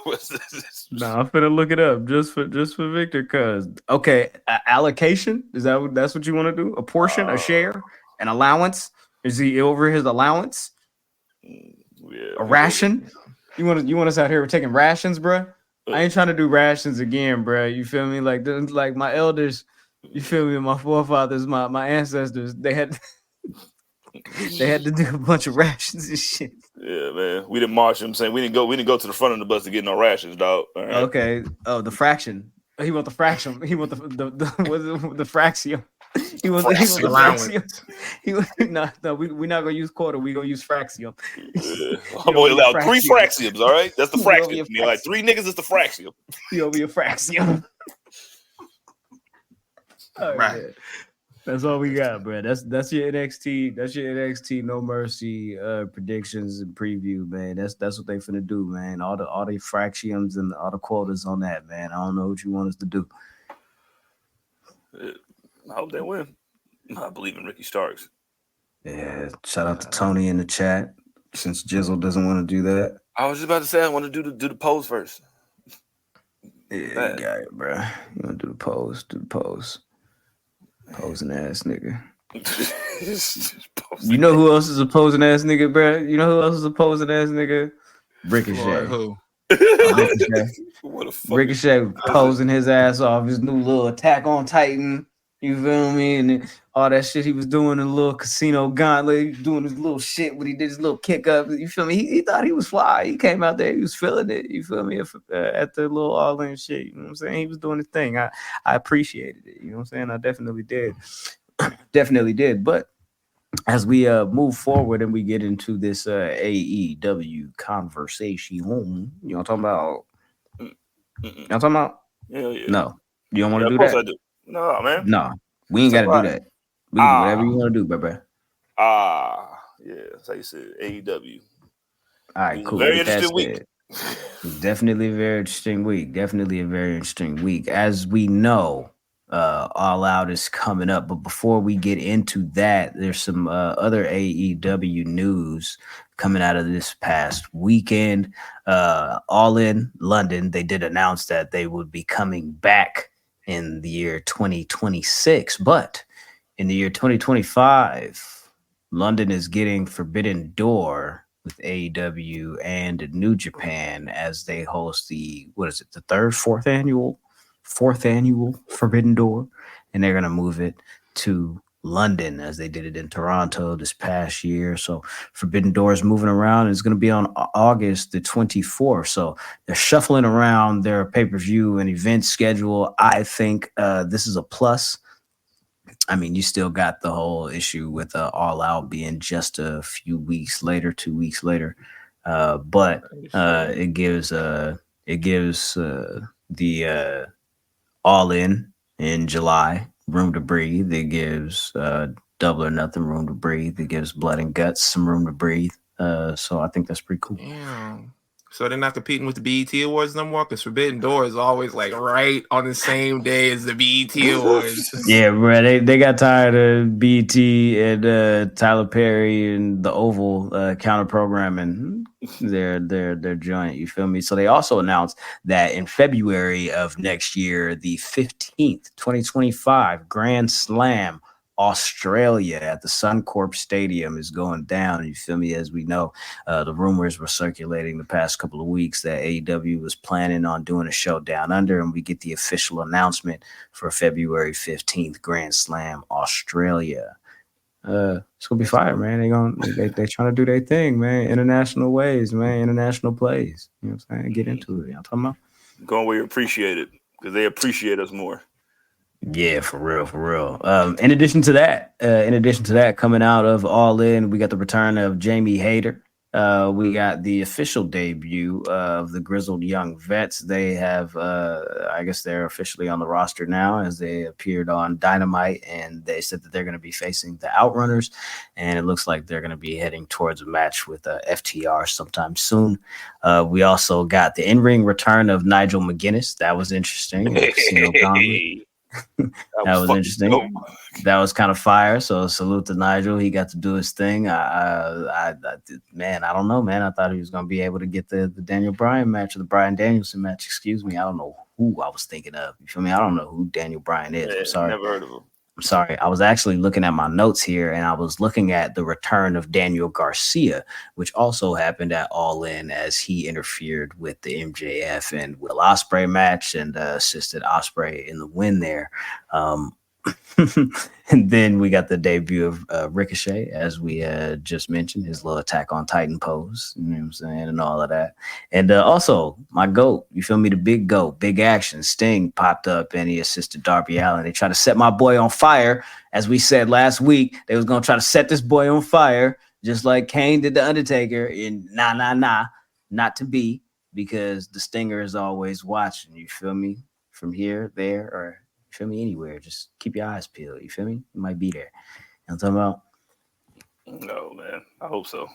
what's this? Nah, I'm finna look it up just for Victor. Cause okay, allocation is that's what you want to do? A portion, a share, an allowance? Is he over his allowance? Yeah, a ration? You want us out here taking rations, bro? I ain't trying to do rations again, bro. You feel me? Like my elders, you feel me? My forefathers, my ancestors, they had to do a bunch of rations and shit. Yeah, man. We didn't march. I'm saying we didn't go to the front of the bus to get no rations, dog. All right. Okay. Oh, the fraction. He want the fraction. He want the fraction. He want the allowance. We're not gonna use quota. We gonna use fraction. Yeah. I'm only allowed 3 fractions. All right, that's the fraction. Like 3 niggas is the fraction. He'll be a fraction. Right. That's all we got, bro. That's your NXT. That's your NXT No Mercy predictions and preview, man. That's what they finna do, man. All the fractions and all the quotas on that, man. I don't know what you want us to do. I hope they win. I believe in Ricky Starks. Yeah. Shout out to Tony in the chat. Since Jizzle doesn't want to do that, I was just about to say I want to do the pose first. Yeah, you got it, bro. You want to do the pose? Do the pose. Posing ass nigga. You know who else is a posing ass nigga, bro? You know who else is a posing ass nigga? Ricochet. Who? Ricochet posing his ass off his new little Attack on Titan. You feel me? And all that shit he was doing in the little casino gauntlet. He was doing his little shit when he did his little kick up. You feel me? He thought he was fly. He came out there. He was feeling it. You feel me? At the little All In shit. You know what I'm saying? He was doing his thing. I appreciated it. You know what I'm saying? I definitely did. Definitely did. But as we move forward and we get into this AEW conversation, you know what I'm talking about? You know what I'm talking about? Yeah. No. You don't want to do of course that? I do. No, man. No. We ain't got to do that. We can do whatever you want to do, baby. Yeah, that's how you said AEW. All right, cool. Very interesting week. Definitely a very interesting week. Definitely a very interesting week. As we know, All Out is coming up. But before we get into that, there's some other AEW news coming out of this past weekend. All In London, they did announce that they would be coming back in the year 2026. But in the year 2025, London is getting Forbidden Door with AEW and New Japan as they host the fourth annual Forbidden Door, and they're gonna move it to London as they did it in Toronto this past year. So Forbidden Door is moving around. It's gonna be on August the 24th. So they're shuffling around their pay-per-view and event schedule. I think this is a plus. I mean, you still got the whole issue with All Out being just a few weeks later, 2 weeks later, but it gives the All in July room to breathe. It gives Double or Nothing room to breathe. It gives Blood and Guts some room to breathe. So I think that's pretty cool. Damn. So they're not competing with the BET Awards no more, because Forbidden Door is always like right on the same day as the BET Awards. Yeah, bro. They got tired of BET and Tyler Perry and the Oval counter programming their joint. You feel me? So they also announced that in February of next year, the 15th, 2025 Grand Slam Australia at the Suncorp Stadium is going down. You feel me? As we know, the rumors were circulating the past couple of weeks that AEW was planning on doing a show down under, and we get the official announcement for February 15th Grand Slam Australia. It's gonna be fire, man. They trying to do their thing, man. International ways, man. International plays. You know what I'm saying? Get into it. You know what I'm talking about? Going where you appreciate it, because they appreciate us more. Yeah, for real. In addition to that, coming out of All In, we got the return of Jamie Hayter. We got the official debut of the Grizzled Young Vets. They have, I guess they're officially on the roster now, as they appeared on Dynamite, and they said that they're going to be facing the Outrunners, and it looks like they're going to be heading towards a match with FTR sometime soon. We also got the in-ring return of Nigel McGuinness. That was interesting. That was interesting. Dope. That was kind of fire. So salute to Nigel. He got to do his thing. Man, I don't know, man. I thought he was going to be able to get the Daniel Bryan match, or the Bryan Danielson match. Excuse me. I don't know who I was thinking of. You feel me? I don't know who Daniel Bryan is. I'm sorry. Never heard of him. I'm sorry. I was actually looking at my notes here, and I was looking at the return of Daniel Garcia, which also happened at All In, as he interfered with the MJF and Will Ospreay match and assisted Ospreay in the win there. And then we got the debut of Ricochet, as we just mentioned, his little Attack on Titan pose, you know what I'm saying, and all of that. And also, my GOAT, you feel me, the big GOAT, Big Action, Sting popped up, and he assisted Darby Allin. They tried to set my boy on fire. As we said last week, they was going to try to set this boy on fire, just like Kane did the Undertaker, and not to be, because the Stinger is always watching, you feel me, from here, there, or feel me, anywhere. Just keep your eyes peeled. You feel me? It might be there. You know what I'm talking about? No, man. I hope so.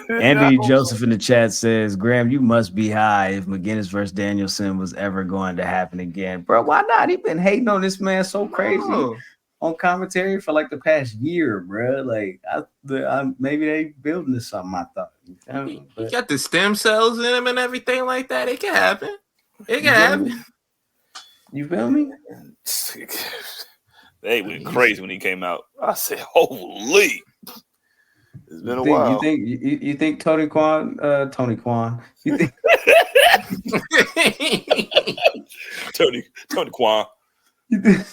Andy Joseph in the chat says, Graham, you must be high if McGuinness versus Danielson was ever going to happen again. Bro, why not? He been hating on this man so crazy on commentary for like the past year, bro. Like, maybe they building this something, I thought. He got the stem cells in him and everything like that. It can happen. It can happen. You feel me? They went crazy when he came out. I said, "Holy!" It's been a while. You think Tony Kwan? You think Tony Kwan?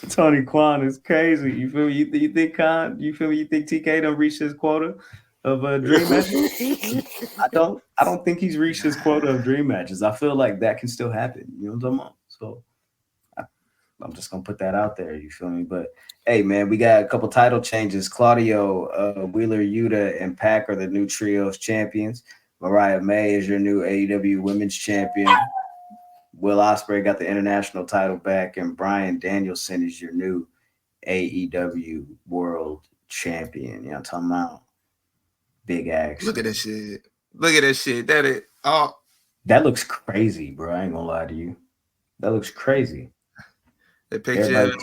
Tony Khan is crazy. You feel me? You think Khan? You feel me? You think TK don't reach his quota of dream matches? I don't think he's reached his quota of dream matches. I feel like that can still happen. You know what I'm talking about? So I'm just gonna put that out there. You feel me? But hey, man, we got a couple title changes. Claudio, Wheeler, Yuta, and Pac are the new trios champions. Mariah May is your new AEW Women's Champion. Will Ospreay got the international title back, and Bryan Danielson is your new AEW World Champion. You know what I'm talking about? Big action. Look at that shit. Look at that shit. That looks crazy, bro. I ain't gonna lie to you. That looks crazy. The picture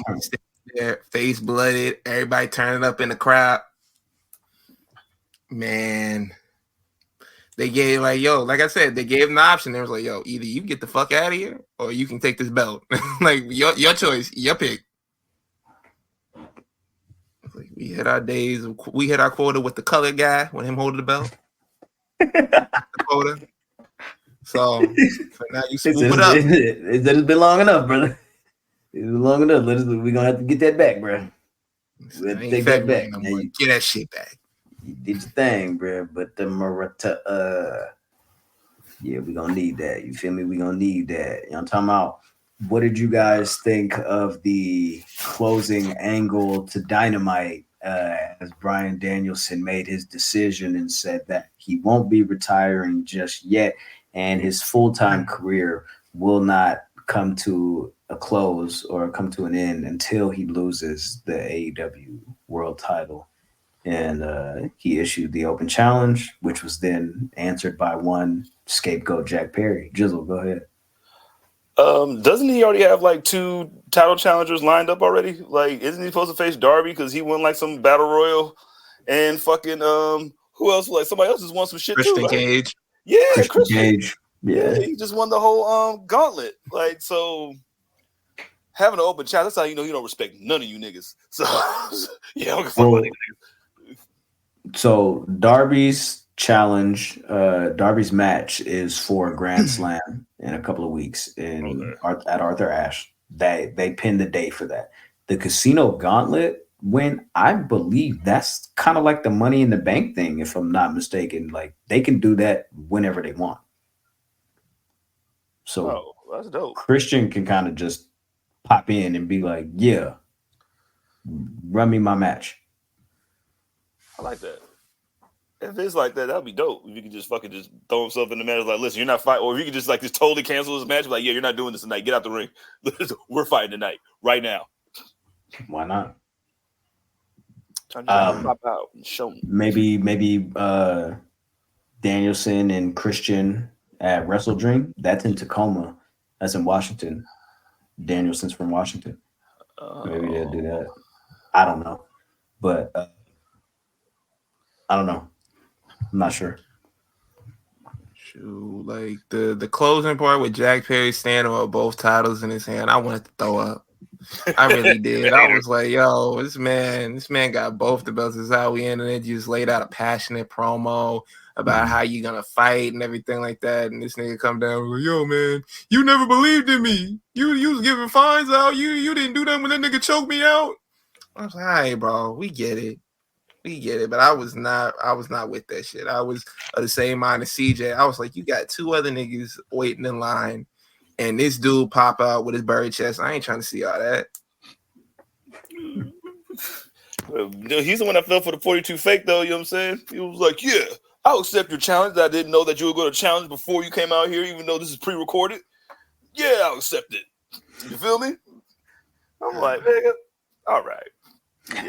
there, face blooded, everybody turning up in the crowd. Man. They gave like I said, they gave him the option. They was like, yo, either you get the fuck out of here or you can take this belt. Like your choice, your pick. Like we hit our days, we hit our quota with the colored guy when him holding the belt. The quota. So now you swoop it up. It's been long enough, brother. It's been long enough. We're gonna have to get that back, bro. Take that back. No more. Get that shit back. You did your thing, bro. But the Marata, yeah, we're gonna need that. You feel me? We're gonna need that. You know what I'm talking about? What did you guys think of the closing angle to Dynamite as Bryan Danielson made his decision and said that he won't be retiring just yet, and his full-time career will not come to a close or come to an end until he loses the AEW World title? And he issued the open challenge, which was then answered by one scapegoat, Jack Perry. Jizzle, go ahead. Doesn't he already have like 2 title challengers lined up already? Like, isn't he supposed to face Darby because he won like some battle royal? And fucking who else? Like somebody else just won some shit Christian too. Right? Cage. Yeah, Christian Cage. Yeah, he just won the whole gauntlet. Like, so having an open challenge, that's how you know you don't respect none of you niggas. So yeah, I don't give a fuck about niggas. So Darby's challenge, Darby's match is for a Grand Slam in a couple of weeks at Arthur Ashe. They pinned the date for that. The Casino Gauntlet win, I believe that's kind of like the Money in the Bank thing, if I'm not mistaken. Like they can do that whenever they want. So that's dope. Christian can kind of just pop in and be like, yeah, run me my match. I like that. If it's like that, that'd be dope. If you could just fucking just throw himself in the match, like, listen, you're not fighting, or if you could just like just totally cancel this match, like, yeah, you're not doing this tonight. Get out the ring. We're fighting tonight, right now. Why not? Pop out and show me. Maybe Danielson and Christian at Wrestle Dream. That's in Tacoma. That's in Washington. Danielson's from Washington. Maybe they'll do that. I don't know, but I don't know. I'm not sure. Shoot, like the closing part with Jack Perry standing with both titles in his hand, I wanted to throw up. I really did. I was like, yo, this man got both the belts. This is how we ended it. You just laid out a passionate promo about how you gonna fight and everything like that. And this nigga come down and was like, yo, man, you never believed in me. You was giving fines out. You didn't do that when that nigga choked me out. I was like, all right, bro, we get it. But I was not with that shit. I was of the same mind as CJ. I was like, you got 2 other niggas waiting in line, and this dude pop out with his buried chest. I ain't trying to see all that. He's the one that fell for the 42 fake, though. You know what I'm saying? He was like, yeah, I'll accept your challenge. I didn't know that you were going to challenge before you came out here, even though this is pre-recorded. Yeah, I'll accept it. You feel me? I'm like, nigga, all right.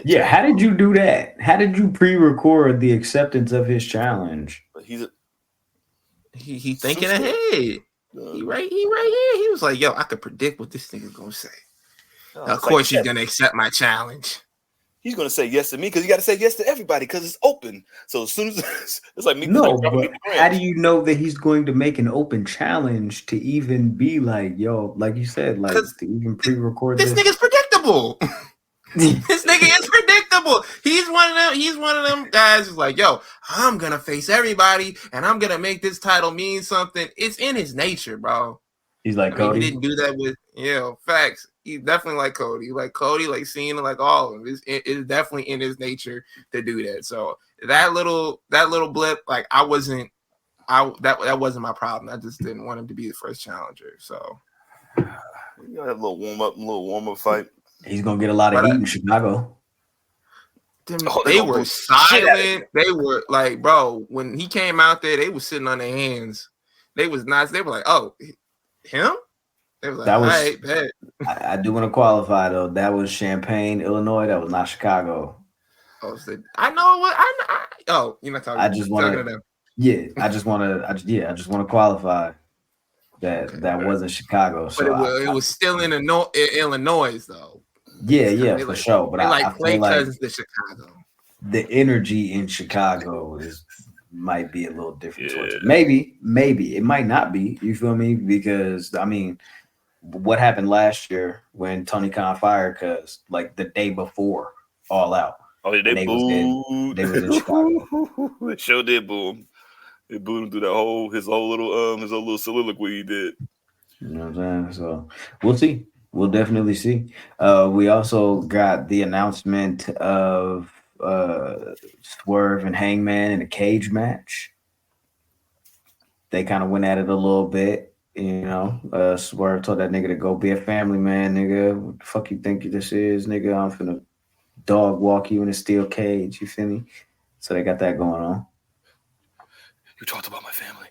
Yeah, how did you do that? How did you pre-record the acceptance of his challenge? He's he thinking ahead. He right here. He was like, yo, I could predict what this nigga's gonna say. Of course, he's gonna accept my challenge. He's gonna say yes to me because you got to say yes to everybody because it's open. So as soon as it's like me, no, but how do you know that he's going to make an open challenge to even be like, yo, like you said, like to even pre-record this nigga's predictable. This nigga is predictable. He's one of them guys who's like, yo, I'm gonna face everybody and I'm gonna make this title mean something. It's in his nature, bro. He's like, Cody. He didn't do that with Yeah, facts. He definitely like Cody. Like Cody, like Cena, like all of them. It's definitely in his nature to do that. So that little blip, like that wasn't my problem. I just didn't want him to be the first challenger. So you gotta have a little warm up fight. He's gonna get a lot of heat in Chicago. They were silent. They were like, bro, when he came out there, they were sitting on their hands. They was nice. They were like, oh, him? They was like, that was, all right, bet. I do want to qualify though. That was Champaign, Illinois. That was not Chicago. Oh, I know what oh, you're not talking. I just want to. Yeah, I just want to qualify that wasn't Chicago. But so it was still in Illinois though. Yeah, for sure. But I play feel like cousins to Chicago. The energy in Chicago might be a little different. Towards it. Maybe it might not be. You feel me? Because I mean, what happened last year when Tony Khan fired? Because like the day before, All Out. Oh, yeah, they booed. They was in Chicago. They sure did boo him. They booed him through his whole little soliloquy he did. You know what I'm saying? So we'll see. We'll definitely see. We also got the announcement of Swerve and Hangman in a cage match. They kind of went at it a little bit, you know. Swerve told that nigga to go be a family man, nigga. What the fuck you think this is, nigga? I'm finna dog walk you in a steel cage, you feel me? So they got that going on. You talked about my family.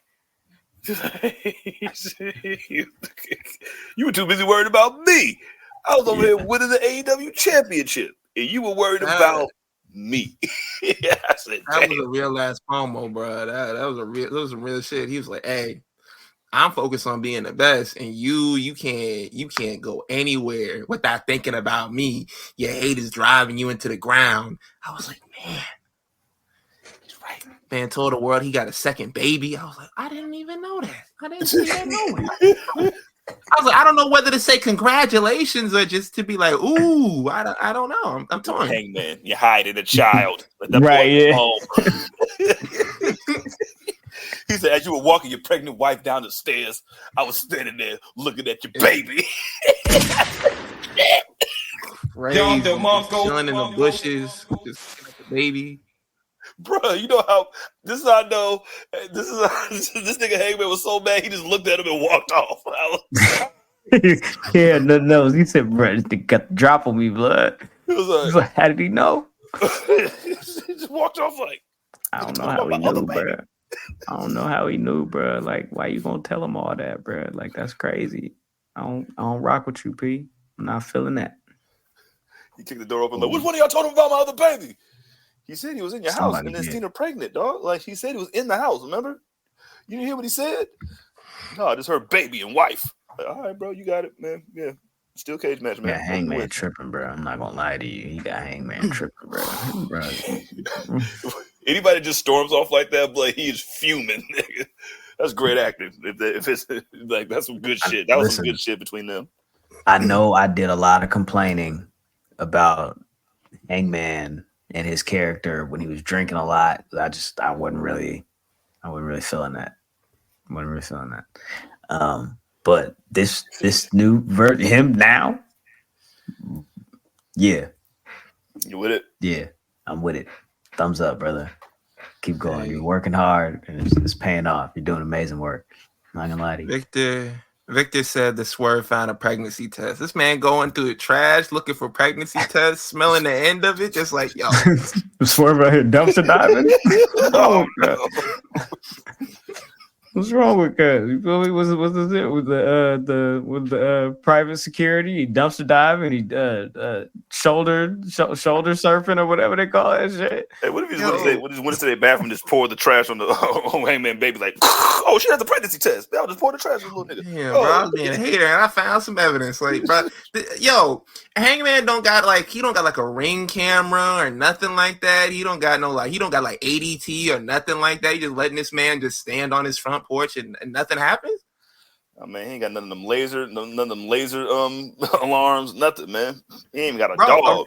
You were too busy worried about me. I was over here winning the AEW championship, and you were worried about me. I said, that was a real ass promo, bro. That was some real shit. He was like, "Hey, I'm focused on being the best, and you can't go anywhere without thinking about me. Your hate is driving you into the ground." I was like, man, he's right. Man told the world he got a second baby. I was like, I didn't even know that. I didn't see that nowhere. I was like, I don't know whether to say congratulations or just to be like, ooh, I don't know. I'm torn. Hangman, you're hiding a child. Right, yeah. He said, as you were walking your pregnant wife down the stairs, I was standing there looking at your baby. Crazy, chilling in the bushes, just looking at the baby. Bro, you know how this is how I know this nigga Hangman was so mad he just looked at him and walked off. Yeah, no. He said, bro, they got the drop on me, blood. He's like, how did he know? He just walked off like, I don't know how he knew, bro. I don't know how he knew, bro. Like, why you gonna tell him all that, bro? Like, that's crazy. I don't rock with you, P. I'm not feeling that. He kicked the door open like, which one of y'all told him about my other baby? He said he was in your house and then seen her pregnant, dog. Like, he said he was in the house, remember? You didn't hear what he said? No, just her baby and wife. Like, all right, bro, you got it, man. Yeah. Still cage match, man. Yeah, Hangman tripping, bro. I'm not gonna lie to you. He got Hangman tripping, bro. Anybody that just storms off like that, like, he is fuming. That's great acting. If it's like, that's some good shit. That was some good shit between them. I know I did a lot of complaining about Hangman and his character when he was drinking a lot. I wasn't really feeling that. But this new version, him now, yeah. You with it? Yeah, I'm with it. Thumbs up, brother. Keep going. You're working hard, and it's paying off. You're doing amazing work. I'm not gonna lie to you. Victor said the Swerve found a pregnancy test. This man going through the trash looking for pregnancy tests, smelling the end of it, just like, yo. Swerve right here dumpster diving? Oh, God. What's wrong with that? You feel me? What's it with the private security? He dumpster dive and he shoulder surfing or whatever they call that shit. Hey, what if he just went to their bathroom and just poured the trash on the Hangman baby? Like, oh, she has a pregnancy test. I'll just pour the trash on the little nigga. Yeah, bro, I was being a hater and I found some evidence. Like, bro, Hangman don't got like a ring camera or nothing like that. He don't got like ADT or nothing like that. He just letting this man just stand on his front porch and nothing happens. Oh man, he ain't got none of them laser alarms, nothing, man. He ain't even got a dog.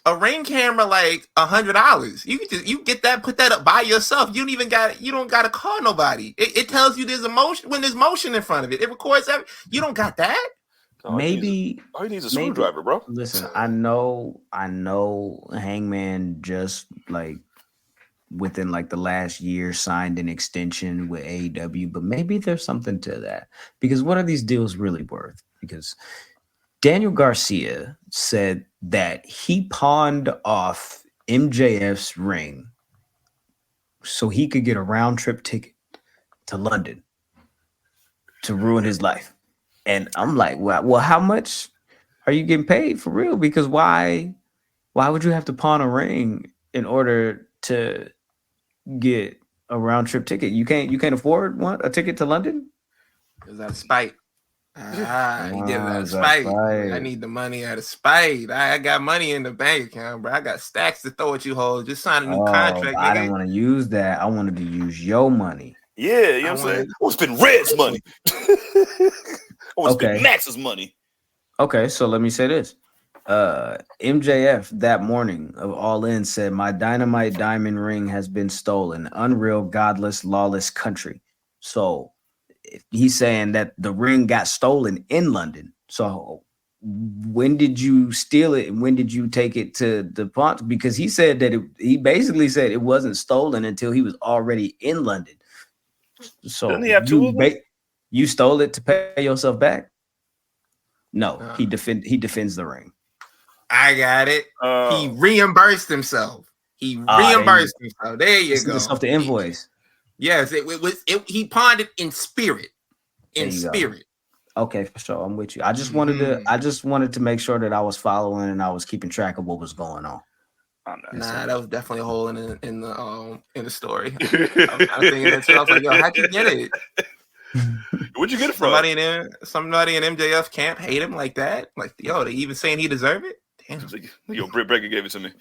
A ring camera like $100. You get that, put that up by yourself. You don't gotta call nobody. It tells you there's a motion when there's motion in front of it. It records that. You don't got that. maybe all he needs is a maybe screwdriver, bro. listen, I know Hangman just like within like the last year signed an extension with AEW, but maybe there's something to that. Because what are these deals really worth? Because Daniel Garcia said that he pawned off MJF's ring so he could get a round trip ticket to London to ruin his life. And I'm like, well, how much are you getting paid for real? Because why would you have to pawn a ring in order to get a round trip ticket? You can't afford a ticket to London? Is that spite? He did that out of Is that spite. spite? I need the money out of spite. I got money in the bank account, bro. I got stacks to throw at you, hoes. Just sign a new contract, nigga. I didn't want to use that. I wanted to use your money. Yeah, you know what I'm saying? I want to spend Red's money. I want to spend Max's money. Okay, so let me say this. MJF that morning of All In said, "My dynamite diamond ring has been stolen. Unreal, godless, lawless country." So he's saying that the ring got stolen in London. So when did you steal it and when did you take it to the pawn? Because he said that he basically said it wasn't stolen until he was already in London. So doesn't he have two of them? You stole it to pay yourself back? No, he defends the ring. I got it. He reimbursed himself. He reimbursed himself. There you go. Off the invoice. Yes, it was. He pawned it in spirit. In spirit. Okay, for sure. I'm with you. I just wanted to make sure that I was following and I was keeping track of what was going on. Nah, that was definitely a hole in the story. I was kind of thinking that too. I was like, yo, how'd you get it? Where'd you get it from? Somebody in MJF camp hate him like that? Like, yo, they even saying he deserved it? Damn. Like, yo, Britt Baker gave it to me.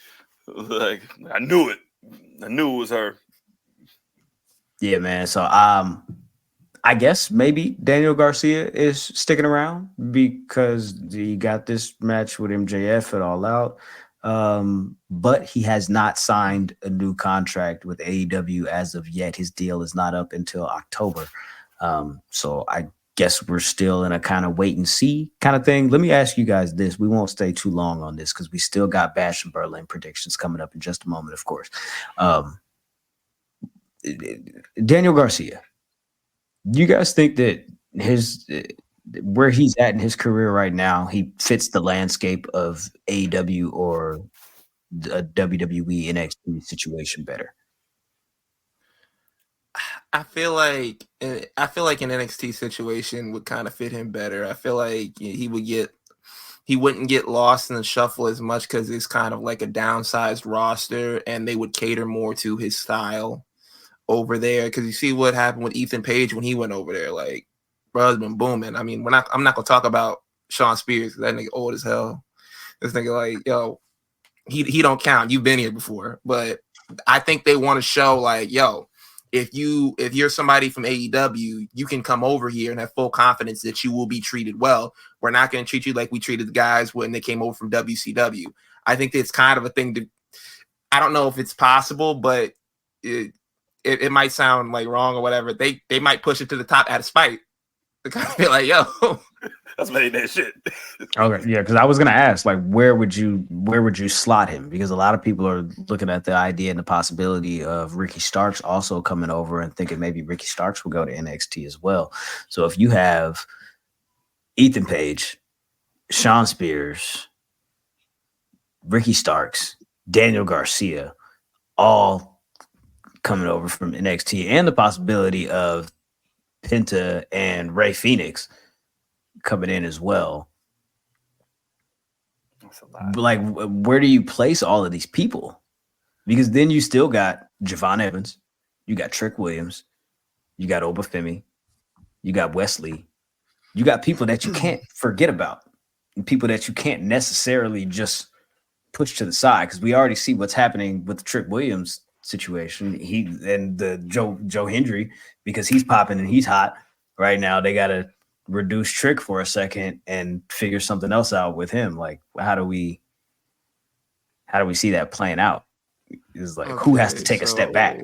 Like, I knew it. I knew it was her. Yeah, man. So I guess maybe Daniel Garcia is sticking around because he got this match with MJF at All Out. But he has not signed a new contract with AEW as of yet. His deal is not up until October. So I guess we're still in a kind of wait and see kind of thing. Let me ask you guys this. We won't stay too long on this because we still got Bash and Berlin predictions coming up in just a moment, of course. Daniel Garcia, do you guys think that where he's at in his career right now, he fits the landscape of AEW or a WWE NXT situation better? I feel like an NXT situation would kind of fit him better. I feel like he wouldn't get lost in the shuffle as much because it's kind of like a downsized roster and they would cater more to his style over there. Because you see what happened with Ethan Page when he went over there. Like, bro's been booming. I mean, I'm not gonna talk about Sean Spears because that nigga old as hell. This nigga like, yo, he don't count. You've been here before. But I think they want to show like, yo, if you're somebody from AEW, you can come over here and have full confidence that you will be treated well. We're not going to treat you like we treated the guys when they came over from WCW. I think it's kind of a thing I don't know if it's possible, but it might sound like wrong or whatever. They might push it to the top out of spite. To kind of be like, yo, that's made that shit. Okay, yeah, because I was gonna ask, like, where would you slot him? Because a lot of people are looking at the idea and the possibility of Ricky Starks also coming over and thinking maybe Ricky Starks will go to NXT as well. So if you have Ethan Page, Sean Spears, Ricky Starks, Daniel Garcia, all coming over from NXT, and the possibility of Penta and Rey Fenix coming in as well. That's a lot. Like, where do you place all of these people? Because then you still got Javon Evans, you got Trick Williams, you got Obafemi, you got Wesley, you got people that you can't forget about, and people that you can't necessarily just push to the side. Because we already see what's happening with the Trick Williams situation. He and the Joe Hendry, because he's popping and he's hot right now. They got to reduce Trick for a second and figure something else out with him. Like, how do we see that playing out? It's like, who has to take a step back?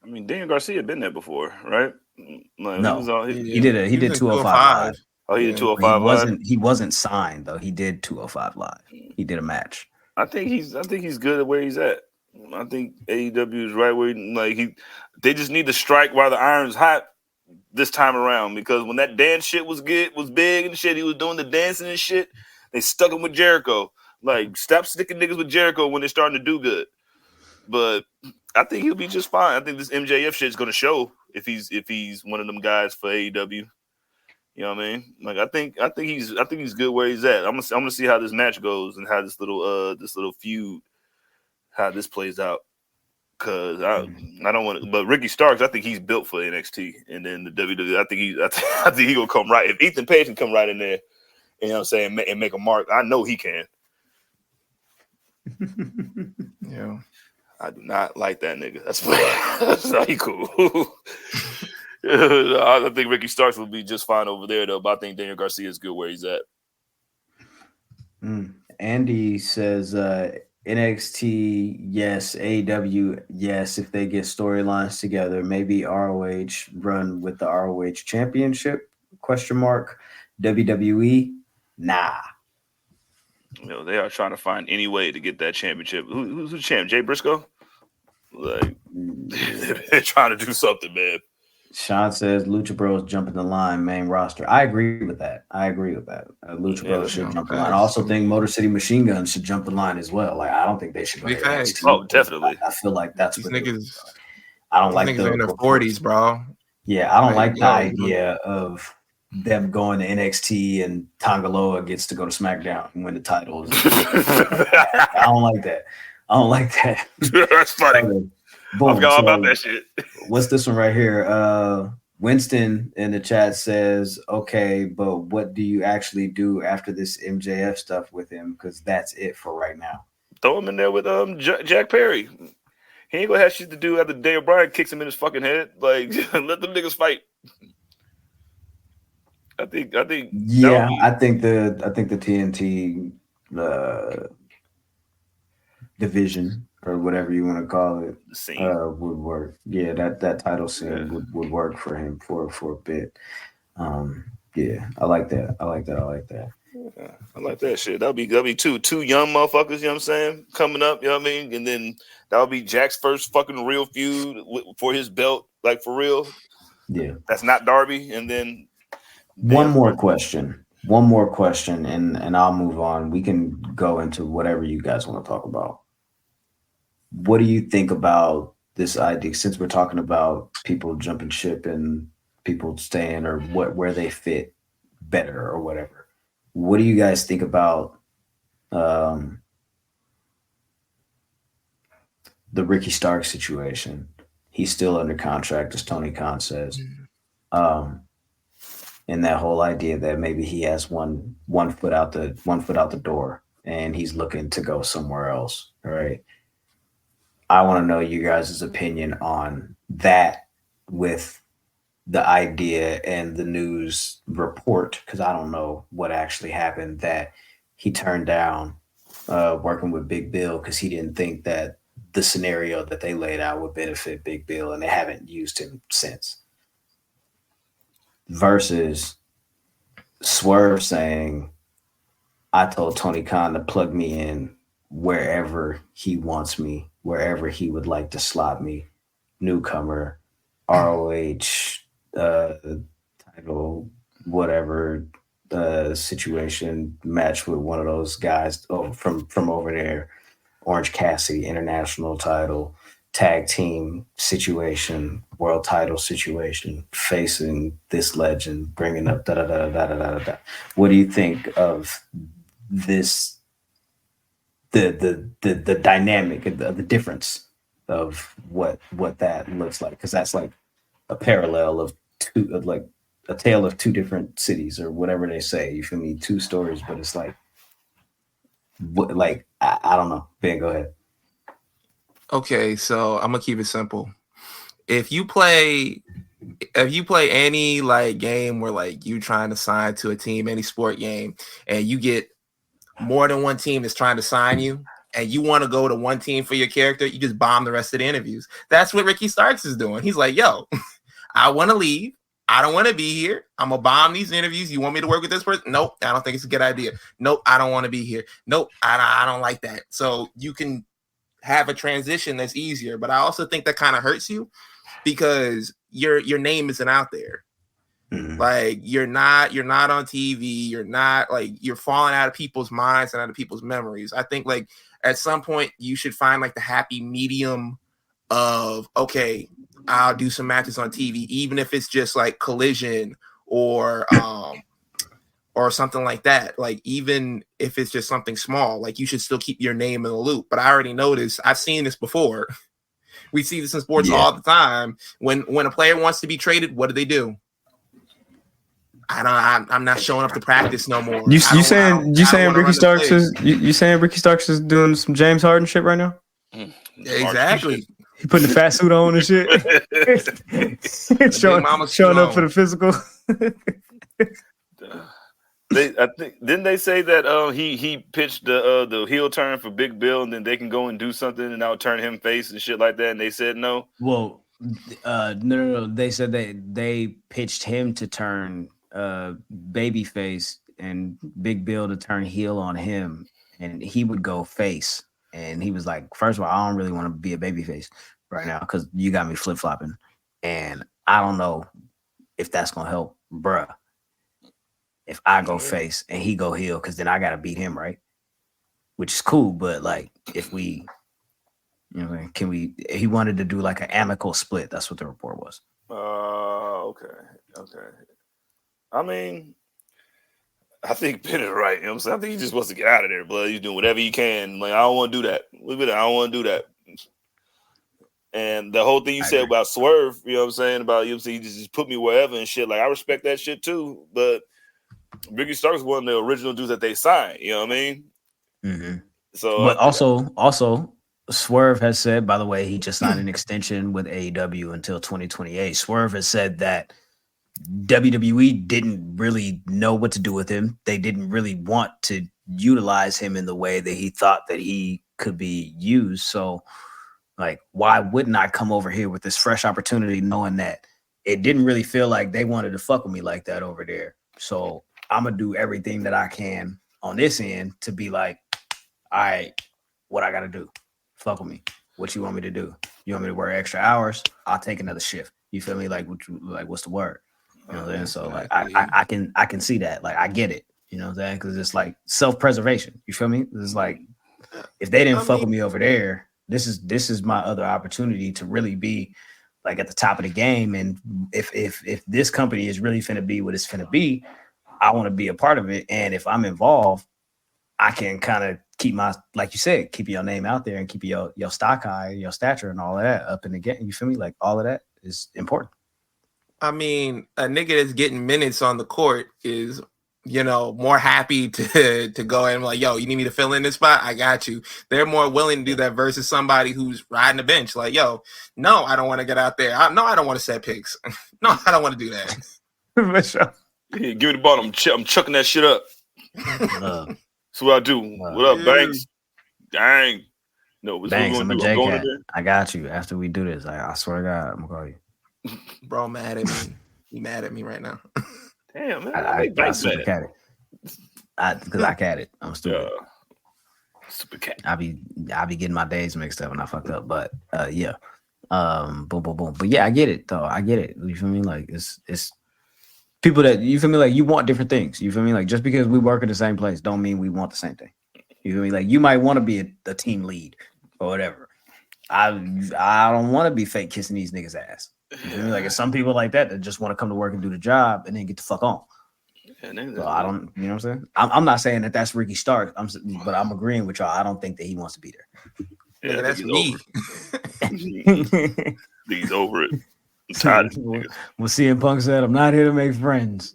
I mean, Daniel Garcia had been there before, right? Like, no, he did 205. Oh, he did Yeah. 205 live. He wasn't signed though. He did 205 live. He did a match. I think he's good at where he's at. I think AEW is right where they just need to strike while the iron's hot this time around, because when that dance shit was big and shit, he was doing the dancing and shit. They stuck him with Jericho. Like, stop sticking niggas with Jericho when they're starting to do good. But I think he'll be just fine. I think this MJF shit's gonna show if he's one of them guys for AEW. You know what I mean? Like, I think he's good where he's at. I'm gonna see how this match goes and how this little feud, how this plays out. Cause I don't want to, but Ricky Starks, I think he's built for NXT, and then the WWE. I think he gonna come right. If Ethan Page can come right in there, you know what I'm saying, and make a mark, I know he can. Yeah, I do not like that nigga. That's not cool. I think Ricky Starks will be just fine over there though, but I think Daniel Garcia is good where he's at. Andy says NXT, yes. AEW, yes. If they get storylines together, maybe ROH run with the ROH championship? ? WWE, nah. You know, they are trying to find any way to get that championship. Who's the champ? Jay Briscoe? Like, they're trying to do something, man. Sean says Lucha Bros jumping the line main roster. I agree with that. Lucha Bros should jump the line. I also think Motor City Machine Guns should jump the line as well. Like, I don't think they should go to NXT. Oh, definitely. I feel like that's these what niggas. I don't like niggas in their 40s, bro. Yeah, I don't like the idea of them going to NXT and Tangaloa gets to go to SmackDown and win the titles. I don't like that. That's funny. Boom. I forgot about that shit. What's this one right here? Winston in the chat says, okay, but what do you actually do after this MJF stuff with him? Because that's it for right now. Throw him in there with Jack Perry. He ain't gonna have shit to do after Daniel Bryan kicks him in his fucking head. Like, let them niggas fight. I think. Yeah, I think the TNT division, or whatever you want to call it, would work. Yeah, that title scene would work for him for a bit. Yeah, I like that. Yeah, I like that shit. That'll be two young motherfuckers, you know what I'm saying, coming up, you know what I mean? And then that'll be Jack's first fucking real feud for his belt, like, for real. Yeah. That's not Darby. And then one more question, and I'll move on. We can go into whatever you guys want to talk about. What do you think about this idea, since we're talking about people jumping ship and people staying, or where they fit better or whatever? What do you guys think about the Ricky Starks situation? He's still under contract, as Tony Khan says. And that whole idea that maybe he has one foot out the door and he's looking to go somewhere else, right? I want to know you guys' opinion on that, with the idea and the news report, because I don't know what actually happened, that he turned down working with Big Bill because he didn't think that the scenario that they laid out would benefit Big Bill, and they haven't used him since. Versus Swerve saying, I told Tony Khan to plug me in wherever he wants me, wherever he would like to slot me. Newcomer, ROH, title, whatever situation, match with one of those guys from over there. Orange Cassidy, international title, tag team situation, world title situation, facing this legend, bringing up da-da-da-da-da-da-da. What do you think of this, the dynamic, the difference of what that looks like? Because that's like a parallel of a tale of two different cities, or whatever they say. You feel me? Two stories, but it's like, I don't know. Ben, go ahead. Okay, so I'm gonna keep it simple. If you play any like game where like you trying to sign to a team, any sport game, and you get more than one team that's trying to sign you, and you want to go to one team for your character, you just bomb the rest of the interviews. That's what Ricky Starks is doing. He's like, yo, I want to leave. I don't want to be here. I'm gonna bomb these interviews. You want me to work with this person? Nope, I don't think it's a good idea. Nope, I don't want to be here. Nope, I don't like that. So you can have a transition that's easier, but I also think that kind of hurts you because your name isn't out there. Like you're not on TV. You're not like you're falling out of people's minds and out of people's memories. I think like at some point you should find like the happy medium of okay, I'll do some matches on TV, even if it's just like Collision or something like that. Like even if it's just something small, like you should still keep your name in the loop. But I already noticed, I've seen this before. We see this in sports all the time. When a player wants to be traded, what do? I'm not showing up to practice no more. You saying Ricky Starks is doing some James Harden shit right now? Exactly. He putting the fat suit on and shit. showing up for the physical. I think didn't they say that he pitched the heel turn for Big Bill and then they can go and do something and I'll turn him face and shit like that and they said no? Well, no. They said they pitched him to turn babyface and Big Bill to turn heel on him and he would go face. And he was like, first of all, I don't really want to be a babyface right now because you got me flip-flopping. And I don't know if that's going to help, bruh. If I go face and he go heel, because then I got to beat him, right? Which is cool. But like, if we, he wanted to do like an amicable split. That's what the report was. Okay. I mean, I think Ben is right. You know what I'm saying? I think he just wants to get out of there, blood. He's doing whatever he can. Like, I don't want to do that. I don't want to do that. And the whole thing you said about Swerve, you know what I'm saying? About, you know what I'm saying? He just put me wherever and shit. Like, I respect that shit too. But Ricky Starks is one of the original dudes that they signed. You know what I mean? Mm-hmm. So, but also, Swerve has said, by the way, he just signed an extension with AEW until 2028. Swerve has said that WWE didn't really know what to do with him. They didn't really want to utilize him in the way that he thought that he could be used. So, like, why wouldn't I come over here with this fresh opportunity knowing that it didn't really feel like they wanted to fuck with me like that over there? So I'm going to do everything that I can on this end to be like, all right, what I got to do? Fuck with me. What you want me to do? You want me to work extra hours? I'll take another shift. You feel me? Like, what's the word? You know what I'm saying? So like I can see that. Like I get it. You know what I'm saying? Because it's like self-preservation. You feel me? It's like if they didn't fuck with me over there, this is my other opportunity to really be like at the top of the game. And if this company is really finna be what it's finna be, I want to be a part of it. And if I'm involved, I can kind of keep my, like you said, keep your name out there and keep your stock high, your stature and all of that up in the game. You feel me? Like all of that is important. I mean, a nigga that's getting minutes on the court is, more happy to go and like, yo, you need me to fill in this spot? I got you. They're more willing to do that versus somebody who's riding the bench. Like, yo, no, I don't want to get out there. No, I don't want to set picks. No, I don't want to do that. For sure. Yeah, give me the ball. I'm chucking that shit up. That's what I do. What up, Banks? Dang. No, Banks, I'm a J-Cat. I got you. After we do this, I swear to God, I'm going to call you. Bro, mad at me. You mad at me right now? Damn, man. I super cat it. Because I cat it. I'm stupid. Super cat. I be getting my days mixed up and I fucked up. But yeah. Boom. But yeah, I get it though. I get it. You feel me? Like it's people that you feel me like you want different things. You feel me? Like just because we work in the same place don't mean we want the same thing. You feel me? Like you might want to be a team lead or whatever. I don't want to be fake kissing these niggas' ass. You feel me? Like it's some people like that just want to come to work and do the job and then get the fuck on. So I don't, you know what I'm saying? I'm not saying that that's Ricky Stark, but I'm agreeing with y'all. I don't think that he wants to be there. Yeah, that's me. He's over it. I'm tired. Well, CM Punk said, "I'm not here to make friends.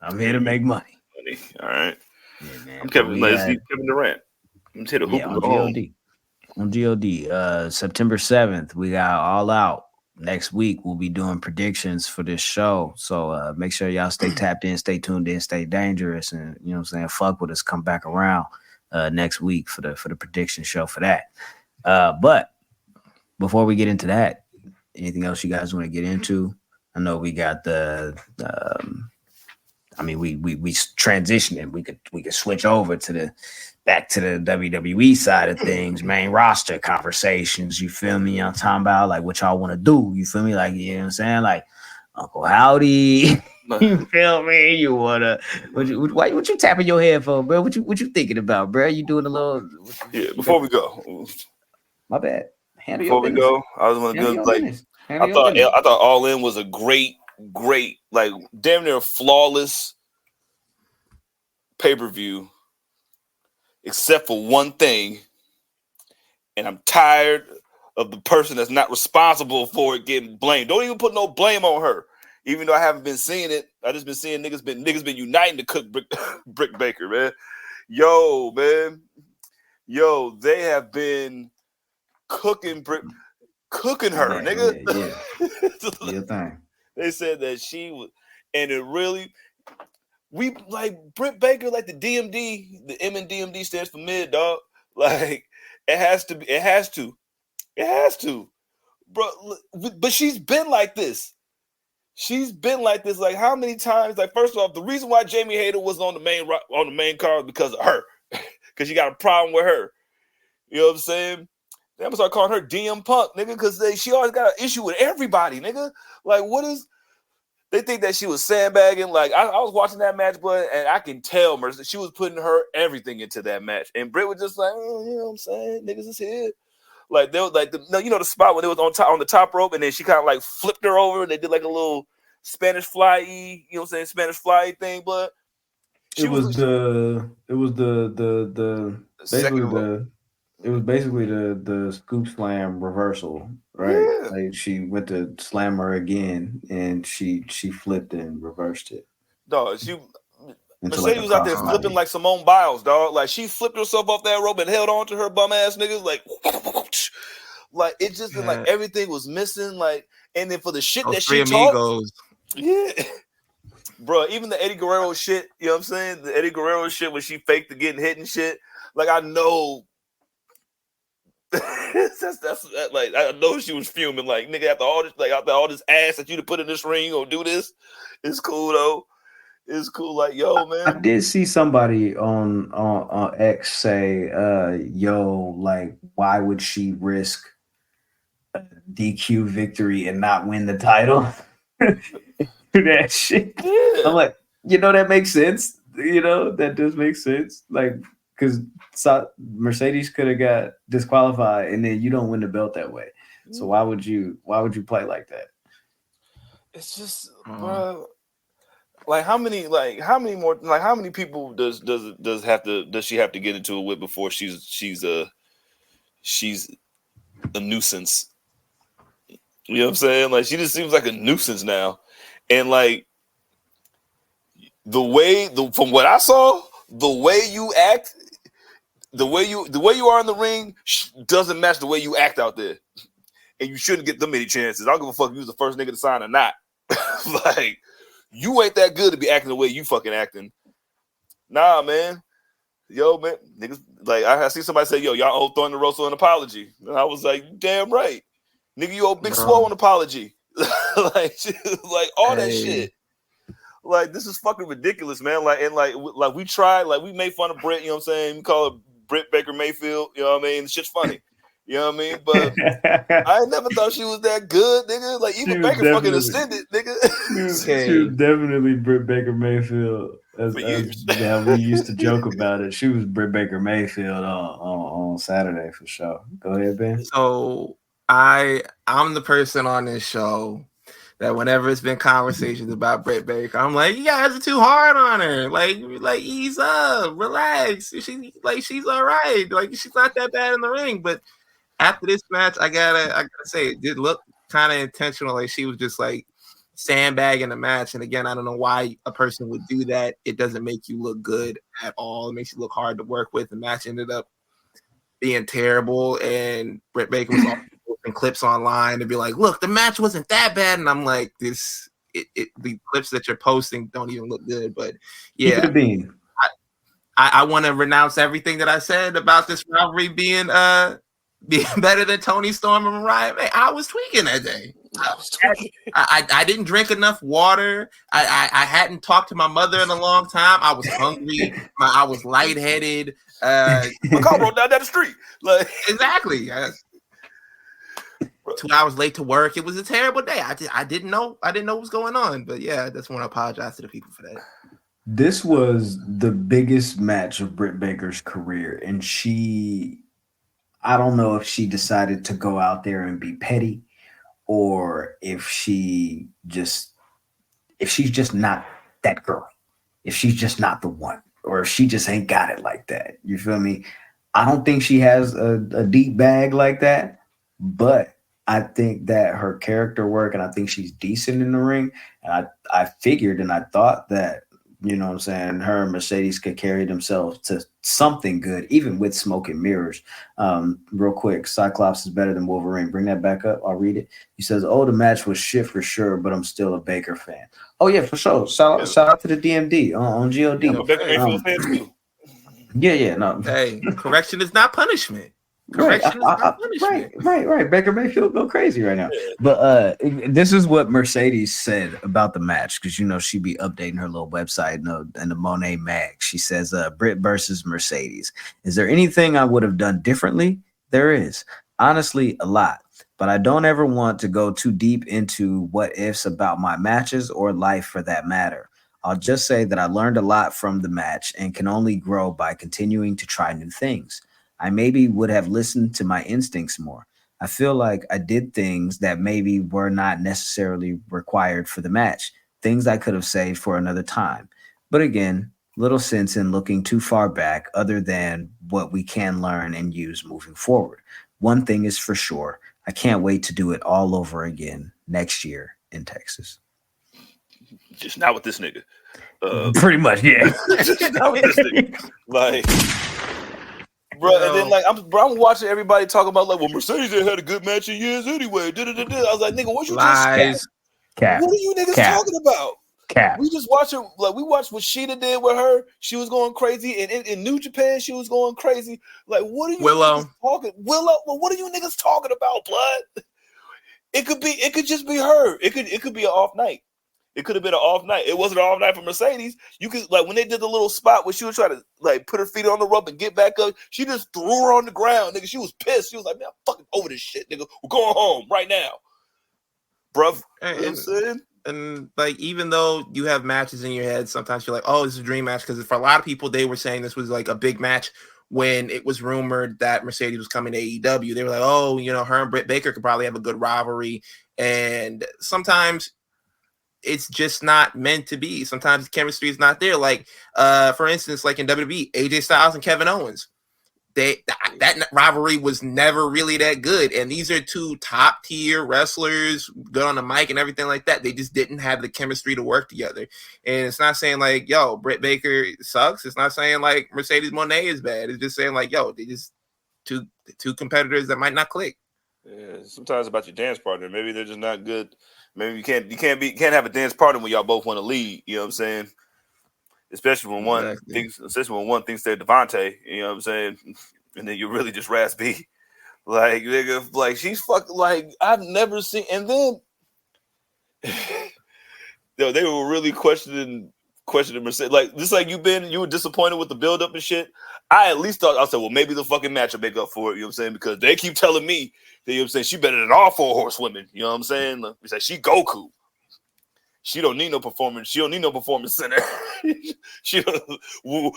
I'm here to make money." All right. Yeah, man. I'm Kevin Durant. I'm here to hoop on GOD. On GOD, September 7th, we got All Out. Next week, we'll be doing predictions for this show. So make sure y'all stay tapped in, stay tuned in, stay dangerous. And, you know what I'm saying, fuck with us, come back around next week for the prediction show for that. But before we get into that, anything else you guys want to get into? I know we got the. I mean, we transitioning. We could switch over to back to the WWE side of things, main roster conversations. You feel me? I'm talking about like what y'all want to do. You feel me? Like, you know what I'm saying? Like Uncle Howdy. You feel me? You wanna what you tapping your head for, bro? What you thinking about, bro? You doing a little Before we go. My bad. Before we go, I was gonna go like I thought All In was a great, like damn near flawless pay-per-view, except for one thing, and I'm tired of the person that's not responsible for it getting blamed. Don't even put no blame on her, even though I haven't been seeing it. I just been seeing niggas been uniting to cook Britt Baker, man. Yo, they have been cooking her, nigga. Yeah, thing. They said that she was, and it really, we like Britt Baker, like the DMD, the M and DMD stands for mid, dog. Like it has to, bro. But she's been like this. Like how many times? Like first off, the reason why Jamie Hayter was on the main card because of her, because you got a problem with her. You know what I'm saying? They gonna start calling her DM Punk, nigga, because she always got an issue with everybody, nigga. Like, what is? They think that she was sandbagging. Like, I was watching that match, but and I can tell, Mercer, she was putting her everything into that match, and Britt was just like, oh, you know what I'm saying, niggas is here. Like they was like, the spot when it was on the top rope, and then she kind of like flipped her over, and they did like a little Spanish fly, you know what I'm saying, Spanish fly thing, but it was basically the scoop slam reversal, right? Yeah. Like she went to slam her again, and she flipped and reversed it. Dog, Mercedes was out there flipping like Simone Biles, dog. Like she flipped herself off that rope and held on to her bum ass niggas, like it just like everything was missing, like, and then for the shit that she talked, yeah. Bro, even the Eddie Guerrero shit, you know what I'm saying? The Eddie Guerrero shit when she faked the getting hit and shit. Like I know that's like I know she was fuming. Like nigga, after all this ass that you to put in this ring, you gonna do this? It's cool though. It's cool. Like yo, man. I did see somebody on X say, "Yo, like, why would she risk a DQ victory and not win the title?" That shit. Yeah. I'm like, that makes sense. That does make sense. Like, because Mercedes could have got disqualified, and then you don't win the belt that way. So why would you play like that? It's just, bro. Like how many people does she have to get into it with before she's a nuisance? You know what I'm saying? Like she just seems like a nuisance now. And like from what I saw, the way you act, the way you are in the ring doesn't match the way you act out there. And you shouldn't get them many chances. I don't give a fuck if you was the first nigga to sign or not. Like you ain't that good to be acting the way you fucking acting. Nah, man. Yo, man, niggas, like I see somebody say, yo, y'all owe Thunder Rosa an apology. And I was like, damn right. Nigga, you owe Big Swole an apology. like all that shit. Like this is fucking ridiculous, man. Like we tried, like we made fun of Britt, you know what I'm saying? We call her Britt Baker Mayfield, you know what I mean? The shit's funny. You know what I mean? But I never thought she was that good, nigga. Like even Baker fucking ascended, nigga. She was definitely Britt Baker Mayfield. We used to joke about it. She was Britt Baker Mayfield on Saturday for sure. Go ahead, Ben. So I'm the person on this show that whenever it's been conversations about Britt Baker, I'm like, you guys are too hard on her. Like ease up, relax. She's all right. Like she's not that bad in the ring. But after this match, I gotta say it did look kind of intentional. Like she was just like sandbagging the match. And again, I don't know why a person would do that. It doesn't make you look good at all. It makes you look hard to work with. The match ended up being terrible, and Britt Baker was posting clips online to be like, look, the match wasn't that bad. And I'm like, the clips that you're posting don't even look good. But yeah, I want to renounce everything that I said about this rivalry being better than Tony Storm and Mariah May. I was tweaking that day. I didn't drink enough water. I hadn't talked to my mother in a long time. I was hungry. I was lightheaded. My car broke down the street. Like exactly. 2 hours late to work. It was a terrible day. I didn't know what was going on. But yeah, I just want to apologize to the people for that. This was the biggest match of Britt Baker's career, and I don't know if she decided to go out there and be petty, or if she's just not that girl, if she's just not the one, or if she just ain't got it like that. You feel me? I don't think she has a deep bag like that, but I think that her character work, and I think she's decent in the ring. And I figured and I thought that, you know what I'm saying, her and Mercedes could carry themselves to something good, even with smoke and mirrors. Real quick, Cyclops is better than Wolverine. Bring that back up. I'll read it. He says, "Oh, the match was shit for sure, but I'm still a Baker fan." Oh, yeah, for sure. Shout out to the DMD on GOD. I'm a Baker Mayfield fan too. Yeah, no. Hey, correction is not punishment. Correction is not punishment. Right. Baker Mayfield go crazy right now. But this is what Mercedes said about the match, because you know she be updating her little website and the Monet mag. She says, Britt versus Mercedes. Is there anything I would have done differently? There is. Honestly, a lot. But I don't ever want to go too deep into what ifs about my matches or life for that matter. I'll just say that I learned a lot from the match and can only grow by continuing to try new things. I maybe would have listened to my instincts more. I feel like I did things that maybe were not necessarily required for the match, things I could have saved for another time. But again, little sense in looking too far back other than what we can learn and use moving forward. One thing is for sure, I can't wait to do it all over again next year in Texas. Just not with this nigga. Pretty much, yeah. Just not with this nigga. Like... Bro, and then like I'm watching everybody talk about like, well, Mercedes ain't had a good match in years anyway. I was like, nigga, what you just Cap. What are you niggas talking about? Cap. We just watched her, like we watched what Sheeta did with her. She was going crazy, and in New Japan, she was going crazy. Like, what are you niggas talking? Willow, well, what are you niggas talking about, blood? It could just be her. It could be an off night. It could have been an off night. It wasn't an off night for Mercedes. You could like when they did the little spot where she was trying to like put her feet on the rope and get back up. She just threw her on the ground, nigga. She was pissed. She was like, "Man, I'm fucking over this shit, nigga. We're going home right now, bruv." You know what I'm saying? And like, even though you have matches in your head, sometimes you're like, "Oh, this is a dream match." Because for a lot of people, they were saying this was like a big match when it was rumored that Mercedes was coming to AEW. They were like, "Oh, you know, her and Britt Baker could probably have a good rivalry." And sometimes it's just not meant to be. Sometimes the chemistry is not there. Like, for instance, like in WWE, AJ Styles and Kevin Owens, that rivalry was never really that good. And these are two top tier wrestlers, good on the mic and everything like that. They just didn't have the chemistry to work together. And it's not saying like, yo, Britt Baker sucks. It's not saying like Mercedes Moné is bad. It's just saying like, yo, they just two competitors that might not click. Yeah, sometimes about your dance partner. Maybe they're just not good. Maybe you can't have a dance partner when y'all both want to lead. You know what I'm saying? Especially when one thinks they're Devontae. You know what I'm saying? And then you're really just Ras B. Like nigga, like she's fucking like I've never seen. And then they were really questioning Mercedes. Like just like you were disappointed with the build up and shit. I at least thought I said, well, maybe the fucking match will make up for it. You know what I'm saying? Because they keep telling me that, you know what I'm saying, she better than all 4 horsewomen. You know what I'm saying? It's like she Goku. She don't need no performance. She don't need no performance center. I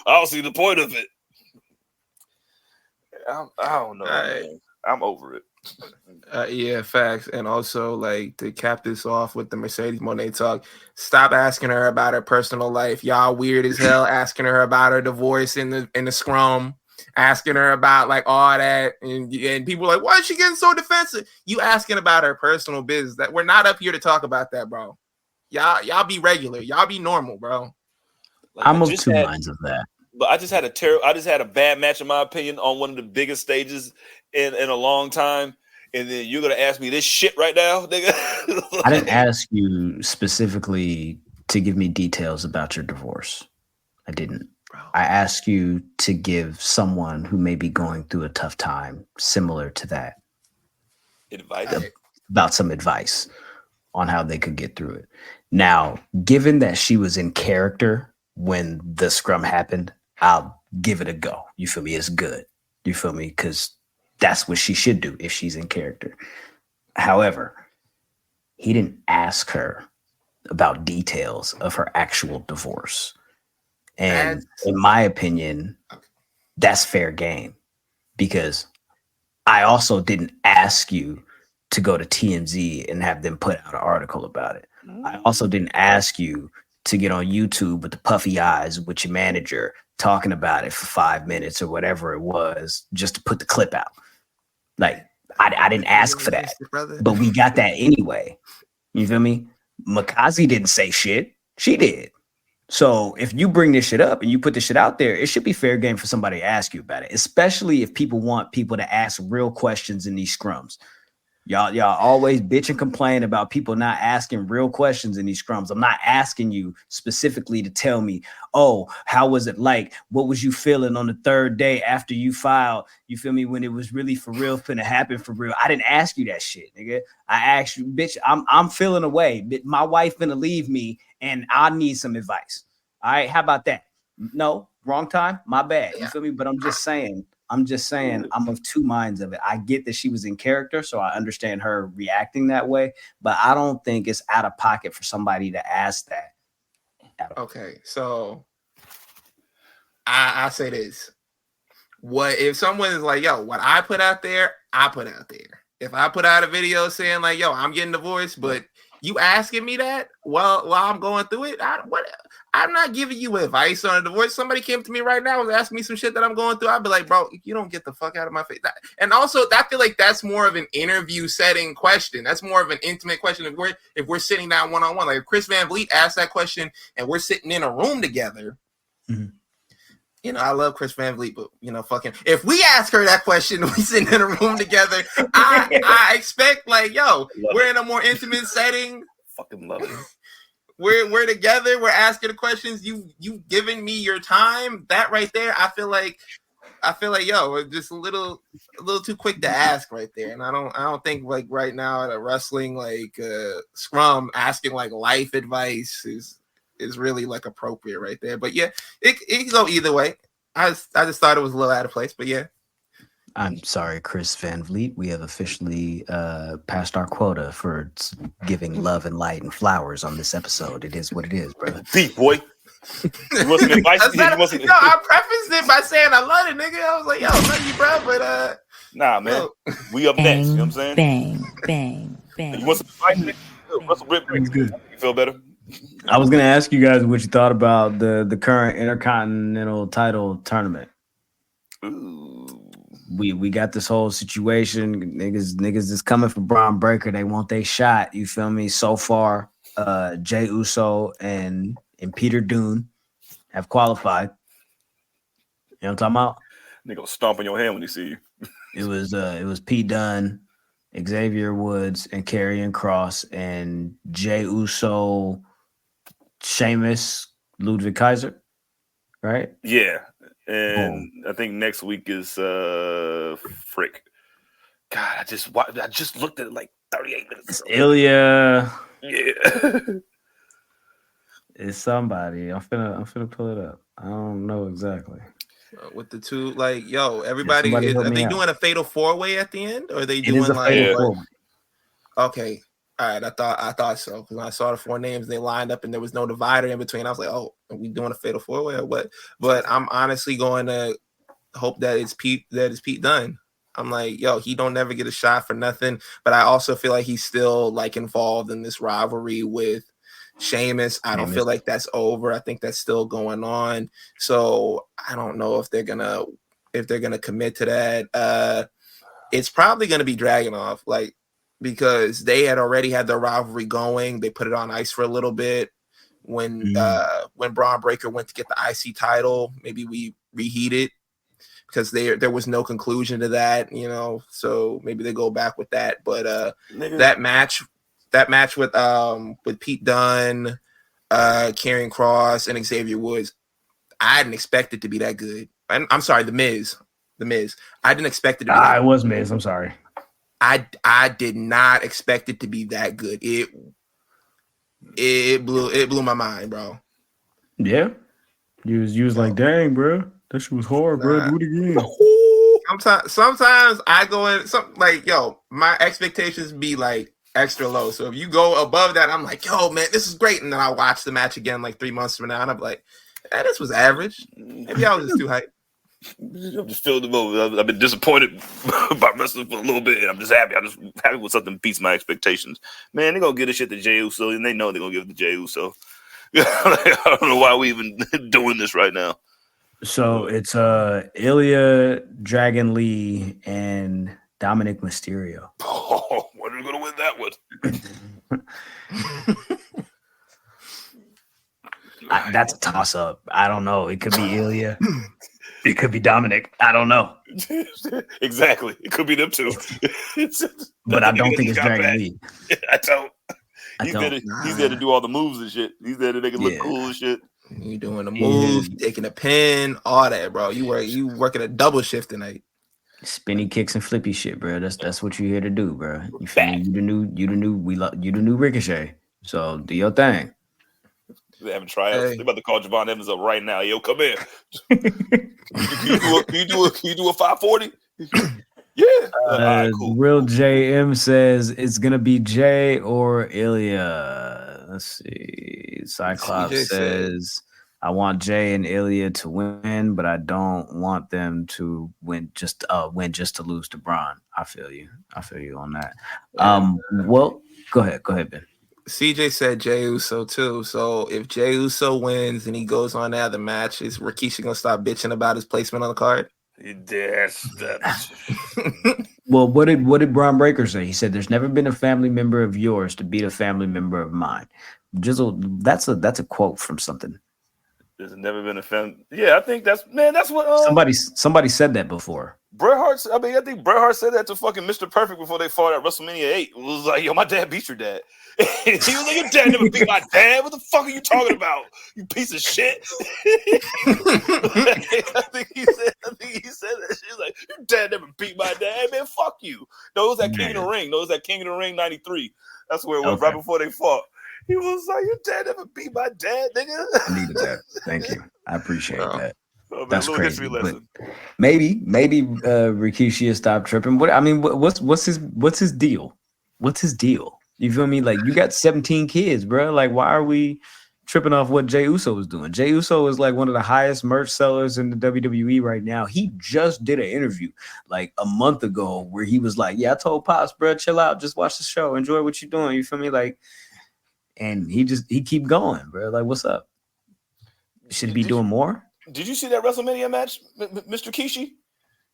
don't see the point of it. I don't know. Man. I'm over it. Yeah, facts. And also, like, to cap this off with the Mercedes Moné talk, stop asking her about her personal life. Y'all weird as hell asking her about her divorce in the scrum, asking her about like all that, and people are like, why is she getting so defensive? You asking about her personal business. That we're not up here to talk about that, bro. Y'all be regular. Y'all be normal, bro. Like, I'm of two minds of that. But I just had a bad match, in my opinion, on one of the biggest stages in a long time. And then you're gonna ask me this shit right now, nigga. I didn't ask you specifically to give me details about your divorce. I didn't. Bro. I asked you to give someone who may be going through a tough time similar to that advice about some advice. on how they could get through it. Now, given that she was in character when the scrum happened, I'll give it a go. You feel me? It's good. You feel me? Because that's what she should do if she's in character. However, he didn't ask her about details of her actual divorce. And in my opinion, that's fair game, because I also didn't ask you to go to TMZ and have them put out an article about it. I also didn't ask you to get on YouTube with the puffy eyes with your manager talking about it for 5 minutes or whatever it was, just to put the clip out. Like, I didn't ask for that, but we got that anyway. You feel me? Makazi didn't say shit. She did. So if you bring this shit up and you put this shit out there, it should be fair game for somebody to ask you about it, especially if people want people to ask real questions in these scrums. Y'all always bitch and complain about people not asking real questions in these scrums. I'm not asking you specifically to tell me, oh, how was it like? What was you feeling on the third day after you filed? You feel me? When it was really for real, finna happen for real. I didn't ask you that shit, nigga. I asked you, bitch, I'm feeling away. My wife finna leave me and I need some advice. All right, how about that? No, wrong time. My bad. You feel me? But I'm just saying, I'm of two minds of it. I get that she was in character, so I understand her reacting that way, but I don't think it's out of pocket for somebody to ask that. Okay, so I say this. What if someone is like, yo, what I put out there, I put out there. If I put out a video saying like, yo, I'm getting divorced, but you asking me that while I'm going through it, I'm not giving you advice on a divorce. Somebody came to me right now, was asking me some shit that I'm going through. I'd be like, bro, you don't get the fuck out of my face. And also, I feel like that's more of an interview setting question. That's more of an intimate question. If we're sitting down one-on-one, like if Chris Van Vliet asked that question and we're sitting in a room together, you know, I love Chris Van Vliet, but you know, fucking if we ask her that question, we sitting in a room together, I expect like, yo, we're in a more intimate setting. Fucking love it. We're together. We're asking the questions. You giving me your time. That right there, I feel like, yo, we're just a little too quick to ask right there. And I don't think like right now at a wrestling like scrum asking like life advice is really like appropriate right there. But yeah, it can go either way. I just thought it was a little out of place. But yeah. I'm sorry, Chris Van Vliet. We have officially passed our quota for giving love and light and flowers on this episode. It is what it is, brother. Deep boy. He wasn't advice. No, I prefaced it by saying I love it, nigga. I was like, yo, I love you, bro. But nah, man, we up next. You know what I'm saying? Bang. You want some advice? Russell Britt, good. You feel better? I was gonna ask you guys what you thought about the current Intercontinental title tournament. Ooh. We got this whole situation. Niggas is coming for Braun Breaker. They want their shot. You feel me? So far, Jey Uso and Peter Dunne have qualified. You know what I'm talking about? Nigga stomp on your hand when he see you. It was Pete Dunne, Xavier Woods, and Karrion Kross, and Jey Uso, Sheamus, Ludwig Kaiser, right? Yeah. And I think next week is Frick. God, I just looked at it like 38 minutes ago. Ilya. Yeah. It's somebody. I'm finna pull it up. I don't know exactly. With the two, like, yo, everybody, are they doing a fatal 4-way at the end, or are they doing like? Okay, all right. I thought so, because when I saw the 4 names, they lined up and there was no divider in between. I was like, oh, are we doing a fatal 4-way or what? But I'm honestly going to hope that it's Pete Dunne. I'm like, yo, he don't never get a shot for nothing. But I also feel like he's still like involved in this rivalry with Sheamus. I don't feel like that's over. I think that's still going on. So I don't know if they're gonna commit to that. It's probably gonna be Dragunov, like, because they had already had their rivalry going. They put it on ice for a little bit when Braun Breaker went to get the IC title. Maybe we reheat it because there was no conclusion to that, you know. So maybe they go back with that. But that match with Pete Dunne, Karrion Kross, and Xavier Woods, I didn't expect it to be that good. I'm sorry, The Miz. I didn't expect it to be that good. It was Miz. I'm sorry. I did not expect it to be that good. It blew my mind, bro. Yeah. You was like, dang, bro. That shit was hard, bro. Do it again. Sometimes I go in my expectations be like extra low. So if you go above that, I'm like, yo, man, this is great. And then I watch the match again like 3 months from now, and I'm like, this was average. Maybe I was just too hyped. I'm just feeling the moment. I've been disappointed by wrestling for a little bit, and I'm just happy. I'm just happy when something beats my expectations. Man, they're gonna give this shit to Jey Uso, and they know they're gonna give it to Jey Uso. I don't know why we even doing this right now. So it's Ilya, Dragon Lee, and Dominic Mysterio. Oh, when are we gonna win that one? That's a toss up. I don't know. It could be Ilya. It could be Dominic. I don't know. Exactly. It could be them two. But I don't think it's Dragon Lee. I don't. He's there to do all the moves and shit. He's there to make it look cool and shit. You doing the moves, taking a pin, all that, bro. You working a double shift tonight. Spinny kicks and flippy shit, bro. That's what you're here to do, bro. You feel me? You the new Ricochet. So do your thing. They haven't tryouts. They're about to call Javon Evans up right now. Yo, come in. Can you do a 540? Yeah. Right, cool. Real JM says it's gonna be Jay or Ilya. Let's see. Cyclops says I want Jay and Ilya to win, but I don't want them to win just to lose to Braun. I feel you on that. Well, go ahead, Ben. CJ said Jey Uso too. So if Jey Uso wins and he goes on to have the match, is Rikishi gonna stop bitching about his placement on the card? Yes. Well, what did Braun Breaker say? He said, "There's never been a family member of yours to beat a family member of mine." Jizzle, that's a quote from something. There's never been a family. Yeah, I think that's what somebody said that before. Bret Hart. I think Bret Hart said that to fucking Mr. Perfect before they fought at WrestleMania 8. It was like, yo, my dad beat your dad. He was like, your dad never beat my dad. What the fuck are you talking about? You piece of shit. I think he said that. She was like, your dad never beat my dad. Man, fuck you. No, it was that King of the Ring. No, it was that King of the Ring 93. That's where it was right before they fought. He was like, your dad never beat my dad, nigga. I needed that. Thank you. I appreciate that. Oh, man, that's crazy. Maybe Rikishi has stopped tripping. What's his deal? What's his deal? You feel me? Like, you got 17 kids, bro. Like, why are we tripping off what Jey Uso is doing? Jey Uso is like one of the highest merch sellers in the WWE right now. He just did an interview like a month ago where he was like, yeah, I told Pops, bro, chill out, just watch the show, enjoy what you're doing. You feel me? Like, and he keep going, bro. Like, what's up? Should he be doing more? Did you see that WrestleMania match, Mr. Kishi?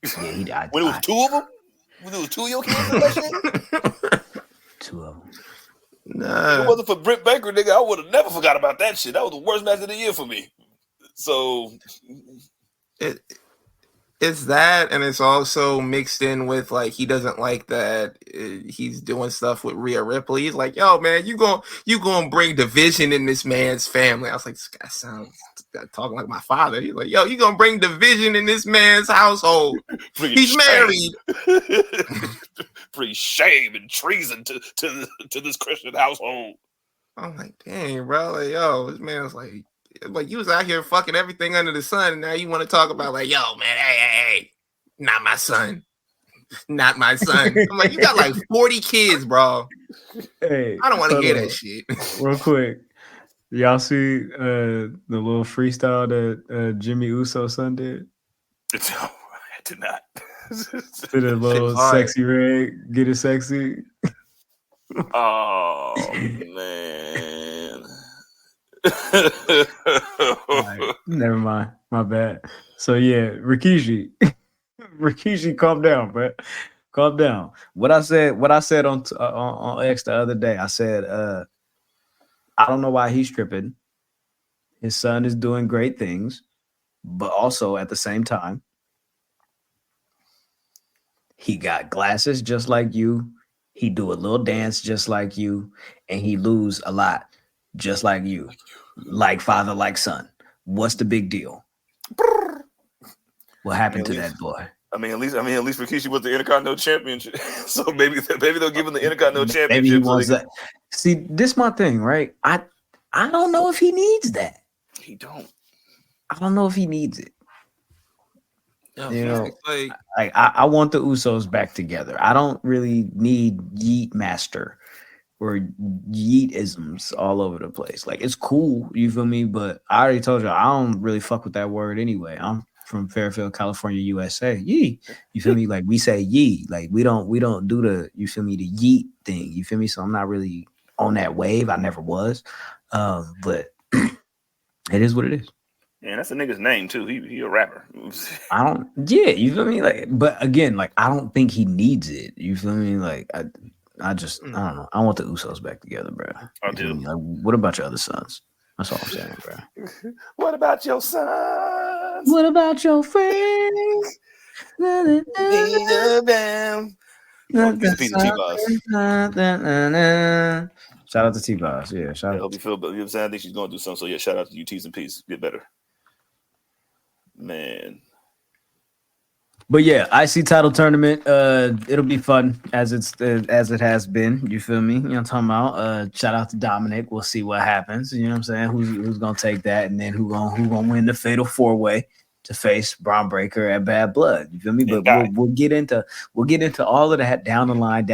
Yeah, he died. When it was two of them? When it was two of your kids in that shit? Two of them. Nah. If it wasn't for Britt Baker, nigga, I would have never forgot about that shit. That was the worst match of the year for me. So it's that, and it's also mixed in with like he doesn't like that he's doing stuff with Rhea Ripley. He's like, yo, man, you gonna bring division in this man's family. I was like, this guy sounds talking like my father. He's like, yo, you gonna bring division in this man's household. He's married. Bring shame and treason to this Christian household. I'm like, dang, bro, like, yo, this man's like you was out here fucking everything under the sun, and now you want to talk about like, yo, man, hey, not my son. Not my son. I'm like, you got like 40 kids, bro. Hey, I don't want to hear that shit. Real quick. Y'all see the little freestyle that Jimmy Uso's son did? I did not. Did a little sexy rig, get it sexy. Oh man. Right, never mind. My bad. So yeah, Rikishi, calm down, bro. Calm down. What I said on X the other day, I said, I don't know why he's tripping. His son is doing great things, but also at the same time, he got glasses just like you. He do a little dance just like you, and he lose a lot just like you. Like father, like son. What's the big deal? What happened to that boy? I mean, at least Rikishi was the Intercontinental Championship, so maybe they'll give him the Intercontinental Championship. Maybe he wants that. See, this my thing, right? I don't know if he needs that. He don't. I don't know if he needs it. You know, like I want the Usos back together. I don't really need Yeet Master or Yeetisms all over the place. Like, it's cool, you feel me? But I already told you I don't really fuck with that word anyway. I'm from Fairfield, California, USA. Yee, you feel me? Like, we say yee. Like, we don't do the, you feel me, the yeet thing. You feel me? So I'm not really on that wave. I never was. But it is what it is. Yeah, that's a nigga's name too. He a rapper. Yeah, you feel me? Like, but again, like, I don't think he needs it. You feel me? Like, I don't know. I want the Usos back together, bro. I do. Like, what about your other sons? That's all I'm saying, bro. What about your sons? What about your friends? Peace and T-Boss. Shout out to T-Boss. Yeah, shout out. I hope you feel better. You know what I'm saying? I think she's going to do something. So yeah, shout out to you, T's and Peace. Get better, man. But yeah, IC title tournament. It'll be fun as it has been. You feel me? You know what I'm talking about? Shout out to Dominic. We'll see what happens. You know what I'm saying? Who's gonna take that, and then who gonna win the fatal 4-way to face Braun Breaker at Bad Blood? You feel me? But we'll get into all of that down the line.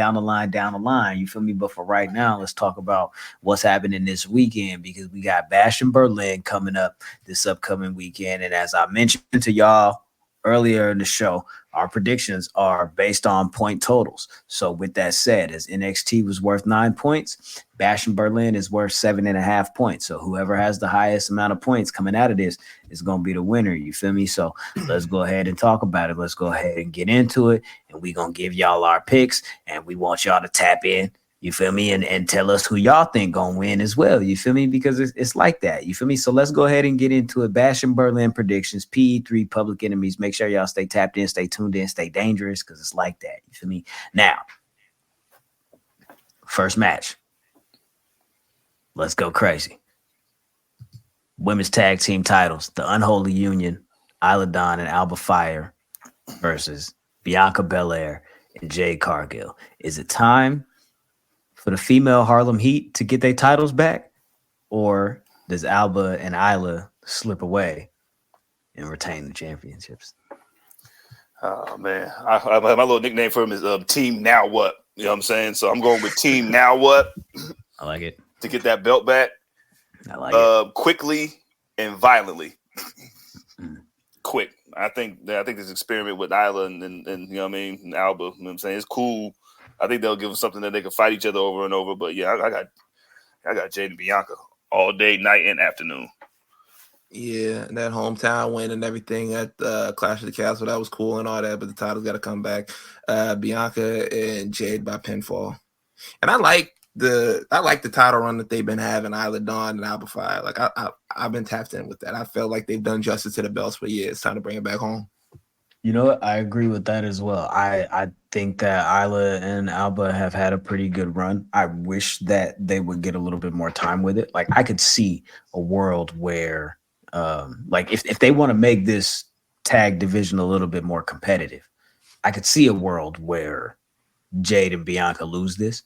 You feel me? But for right now, let's talk about what's happening this weekend, because we got Bash in Berlin coming up this upcoming weekend, and as I mentioned to y'all earlier in the show, our predictions are based on point totals. So with that said, as NXT was worth 9 points, Bash in Berlin is worth 7.5 points. So whoever has the highest amount of points coming out of this is going to be the winner. You feel me? So let's go ahead and talk about it. Let's go ahead and get into it. And we're going to give y'all our picks, and we want y'all to tap in. You feel me? And tell us who y'all think gonna win as well. You feel me? Because it's like that. You feel me? So let's go ahead and get into it. Bash in Berlin predictions, PE3 Public Enemies. Make sure y'all stay tapped in, stay tuned in, stay dangerous, because it's like that. You feel me? Now, first match. Let's go crazy. Women's tag team titles. The Unholy Union, Isla Dawn and Alba Fire versus Bianca Belair and Jade Cargill. Is it time for the female Harlem Heat to get their titles back, or does Alba and Isla slip away and retain the championships? Oh man, my little nickname for him is Team Now What. You know what I'm saying? So I'm going with Team Now What. I like it. To get that belt back. I like it. Quickly and violently. Quick. I think this experiment with Isla and you know what I mean, and Alba, you know what I'm saying, it's cool. I think they'll give them something that they can fight each other over and over. But yeah, I got Jade and Bianca all day, night, and afternoon. Yeah, that hometown win and everything at Clash of the Castle, that was cool and all that, but the title's got to come back. Bianca and Jade by pinfall. And I like the title run that they've been having, Isla Dawn and Alba Fire. Like I've been tapped in with that. I felt like they've done justice to the belts, but yeah, it's time to bring it back home. You know what? I agree with that as well. I think that Isla and Alba have had a pretty good run. I wish that they would get a little bit more time with it. Like, I could see a world where, like, if they want to make this tag division a little bit more competitive, I could see a world where Jade and Bianca lose this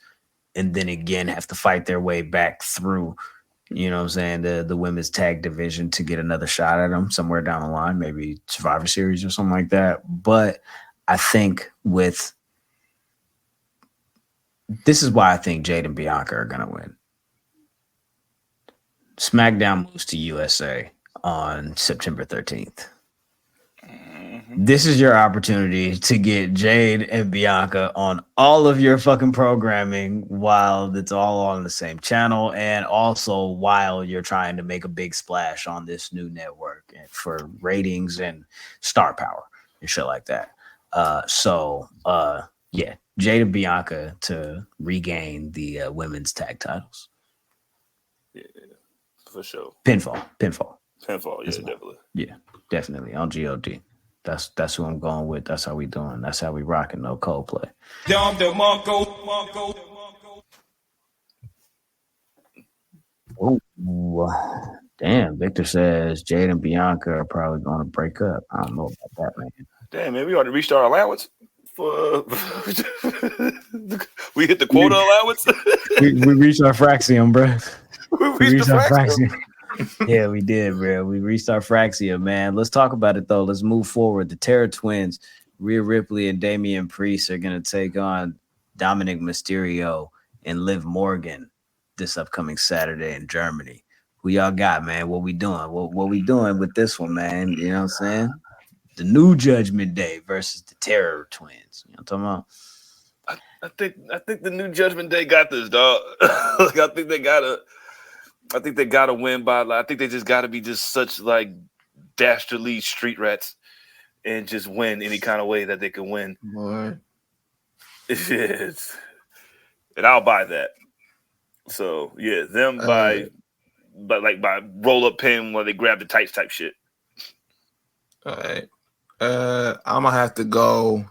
and then again have to fight their way back through, you know what I'm saying, the women's tag division to get another shot at them somewhere down the line, maybe Survivor Series or something like that. But I think this is why I think Jade and Bianca are going to win. SmackDown moves to USA on September 13th. This is your opportunity to get Jade and Bianca on all of your fucking programming while it's all on the same channel, and also while you're trying to make a big splash on this new network for ratings and star power and shit like that. Yeah, Jade and Bianca to regain the women's tag titles. Yeah, for sure. Pinfall. Yeah, Definitely on GOD. That's who I'm going with. That's how we doing. That's how we rocking. No Coldplay. Ooh, damn. Victor says Jade and Bianca are probably going to break up. I don't know about that, man. Damn, man, we already reached our allowance for. We hit the quota allowance. we reached our fraxium, bro. We reached the our fraction. Yeah, we did, bro. We reached our fraxium, man. Let's talk about it though. Let's move forward. The Terror Twins, Rhea Ripley and Damian Priest are gonna take on Dominic Mysterio and Liv Morgan this upcoming Saturday in Germany. Who y'all got, man? What we doing? What we doing with this one, man? You know what I'm saying? The New Judgment Day versus the Terror Twins. You know what I'm talking about? I think the New Judgment Day got this, dog. Like, I think they gotta win by. Like, I think they just gotta be just such like dastardly street rats and just win any kind of way that they can win. Boy. Yes. And I'll buy that. So yeah, them by roll up pin when they grab the tights type shit. All right. I'm gonna have to go.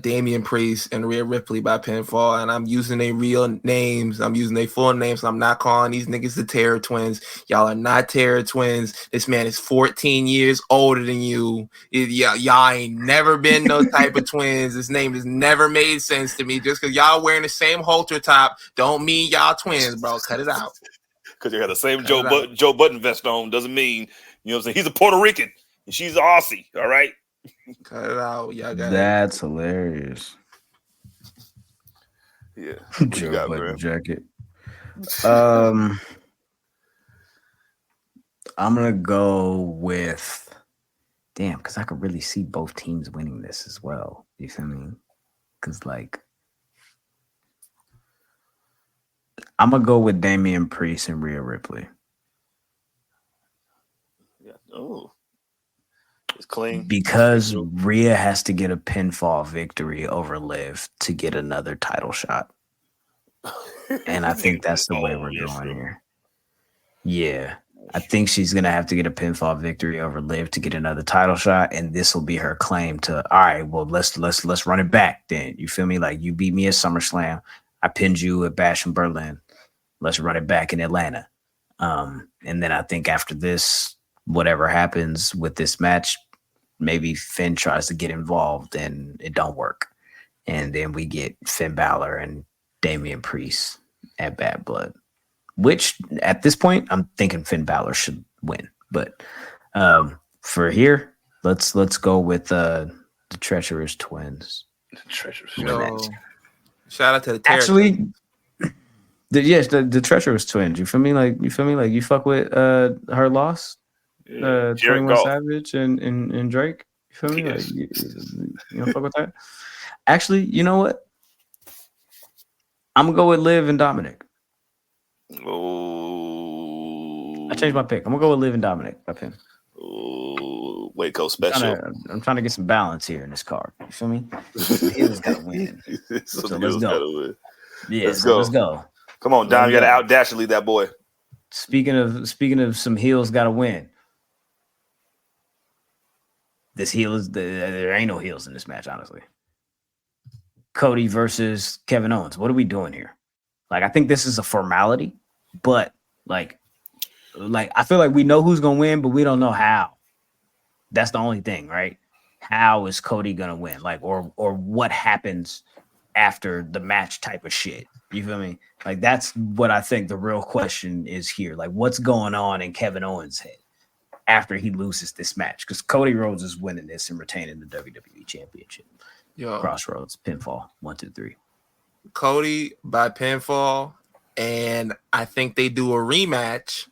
Damian Priest and Rhea Ripley by pinfall, and I'm using their real names. I'm using their full names. So I'm not calling these niggas the Terror Twins. Y'all are not Terror Twins. This man is 14 years older than you. Y'all ain't never been no type of twins. This name has never made sense to me. Just because y'all wearing the same halter top don't mean y'all twins, bro. Cut it out. Because they got the same Joe Button vest on doesn't mean, you know what I'm saying? He's a Puerto Rican and she's an Aussie, all right? Cut it out. Y'all got That's hilarious. Yeah. Joe got, Button bro? jacket. I'm gonna go with because I could really see both teams winning this as well. You feel me? Because I'm gonna go with Damian Priest and Rhea Ripley. Yeah. Oh. It's clean. Because Rhea has to get a pinfall victory over Liv to get another title shot. And I think that's the way we're going here. Yeah. I think she's gonna have to get a pinfall victory over Liv to get another title shot, and this will be her claim to, all right, well, let's run it back then. You feel me? Like, you beat me at SummerSlam. I pinned you at Bash in Berlin. Let's run it back in Atlanta. And then I think after this, whatever happens with this match, maybe Finn tries to get involved and it don't work. And then we get Finn Balor and Damian Priest at Bad Blood, which at this point, I'm thinking Finn Balor should win. But for here, let's go with the Treacherous Twins. Treacherous. Shout out to the Terror. Actually, the Treacherous Twins. You feel me? Like you fuck with her loss. 21 Savage and Drake. You feel me? Like, you don't fuck with that? Actually, you know what? I'm gonna go with Liv and Dominic. Oh, I changed my pick. I'm gonna go with Liv and Dominic by pin. Oh, Waco special. I'm trying to get some balance here in this card. You feel me? Heels gotta win. So let's go. Yeah, let's go. Come on, Dom. You gotta out dashly that boy. Speaking of some heels gotta win. This heel is there ain't no heels in this match, honestly. Cody versus Kevin Owens. What are we doing here? Like, I think this is a formality, but like I feel like we know who's gonna win, but we don't know how. That's the only thing, right? How is Cody gonna win? Like, or what happens after the match type of shit. You feel me? Like, that's what I think the real question is here. Like, what's going on in Kevin Owens' head after he loses this match? Because Cody Rhodes is winning this and retaining the WWE Championship. Crossroads, pinfall, 1, 2, 3. Cody by pinfall, and I think they do a rematch,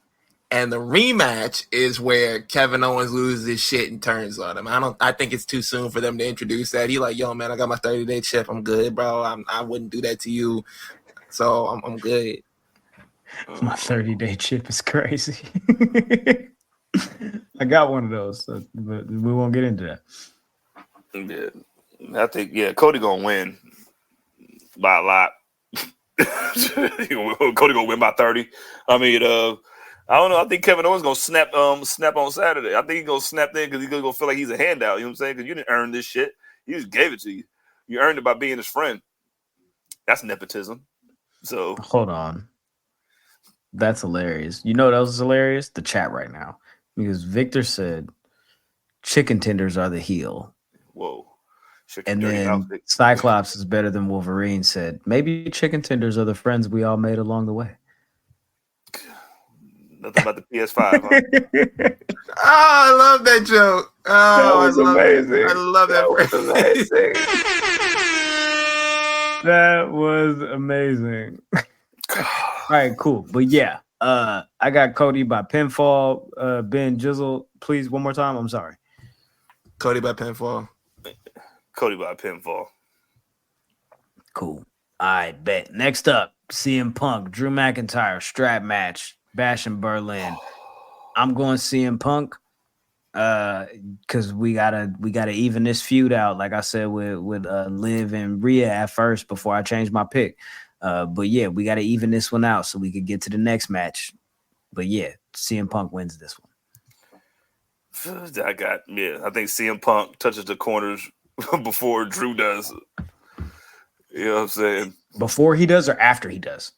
and the rematch is where Kevin Owens loses his shit and turns on him. I think it's too soon for them to introduce that. He like, yo, man, I got my 30-day chip. I'm good, bro. I wouldn't do that to you. So I'm good. My 30-day chip is crazy. I got one of those, but we won't get into that. Yeah. I think, Cody gonna win by a lot. Cody gonna win by 30. I mean, I don't know. I think Kevin Owens gonna snap on Saturday. I think he's gonna snap there because he's gonna feel like he's a handout. You know what I'm saying? Because you didn't earn this shit. He just gave it to you. You earned it by being his friend. That's nepotism. So hold on. That's hilarious. You know what else is hilarious? The chat right now. Because Victor said chicken tenders are the heel. Whoa. And then Cyclops is better than Wolverine said, maybe chicken tenders are the friends we all made along the way. Nothing about the PS5, huh? Oh, I love that joke. Oh, That was amazing. I love that. Was amazing. That was amazing. All right, cool. But yeah, I got Cody by pinfall. Ben Jizzle, please, one more time. I'm sorry. Cody by pinfall. Cody by pinfall. Cool. I bet. Next up, CM Punk, Drew McIntyre, strap match, Bash in Berlin. I'm going CM Punk because we gotta even this feud out. Like I said with Liv and Rhea at first before I changed my pick. But yeah, we gotta even this one out so we could get to the next match. But yeah, CM Punk wins this one. I think CM Punk touches the corners before Drew does. You know what I'm saying? Before he does or after he does?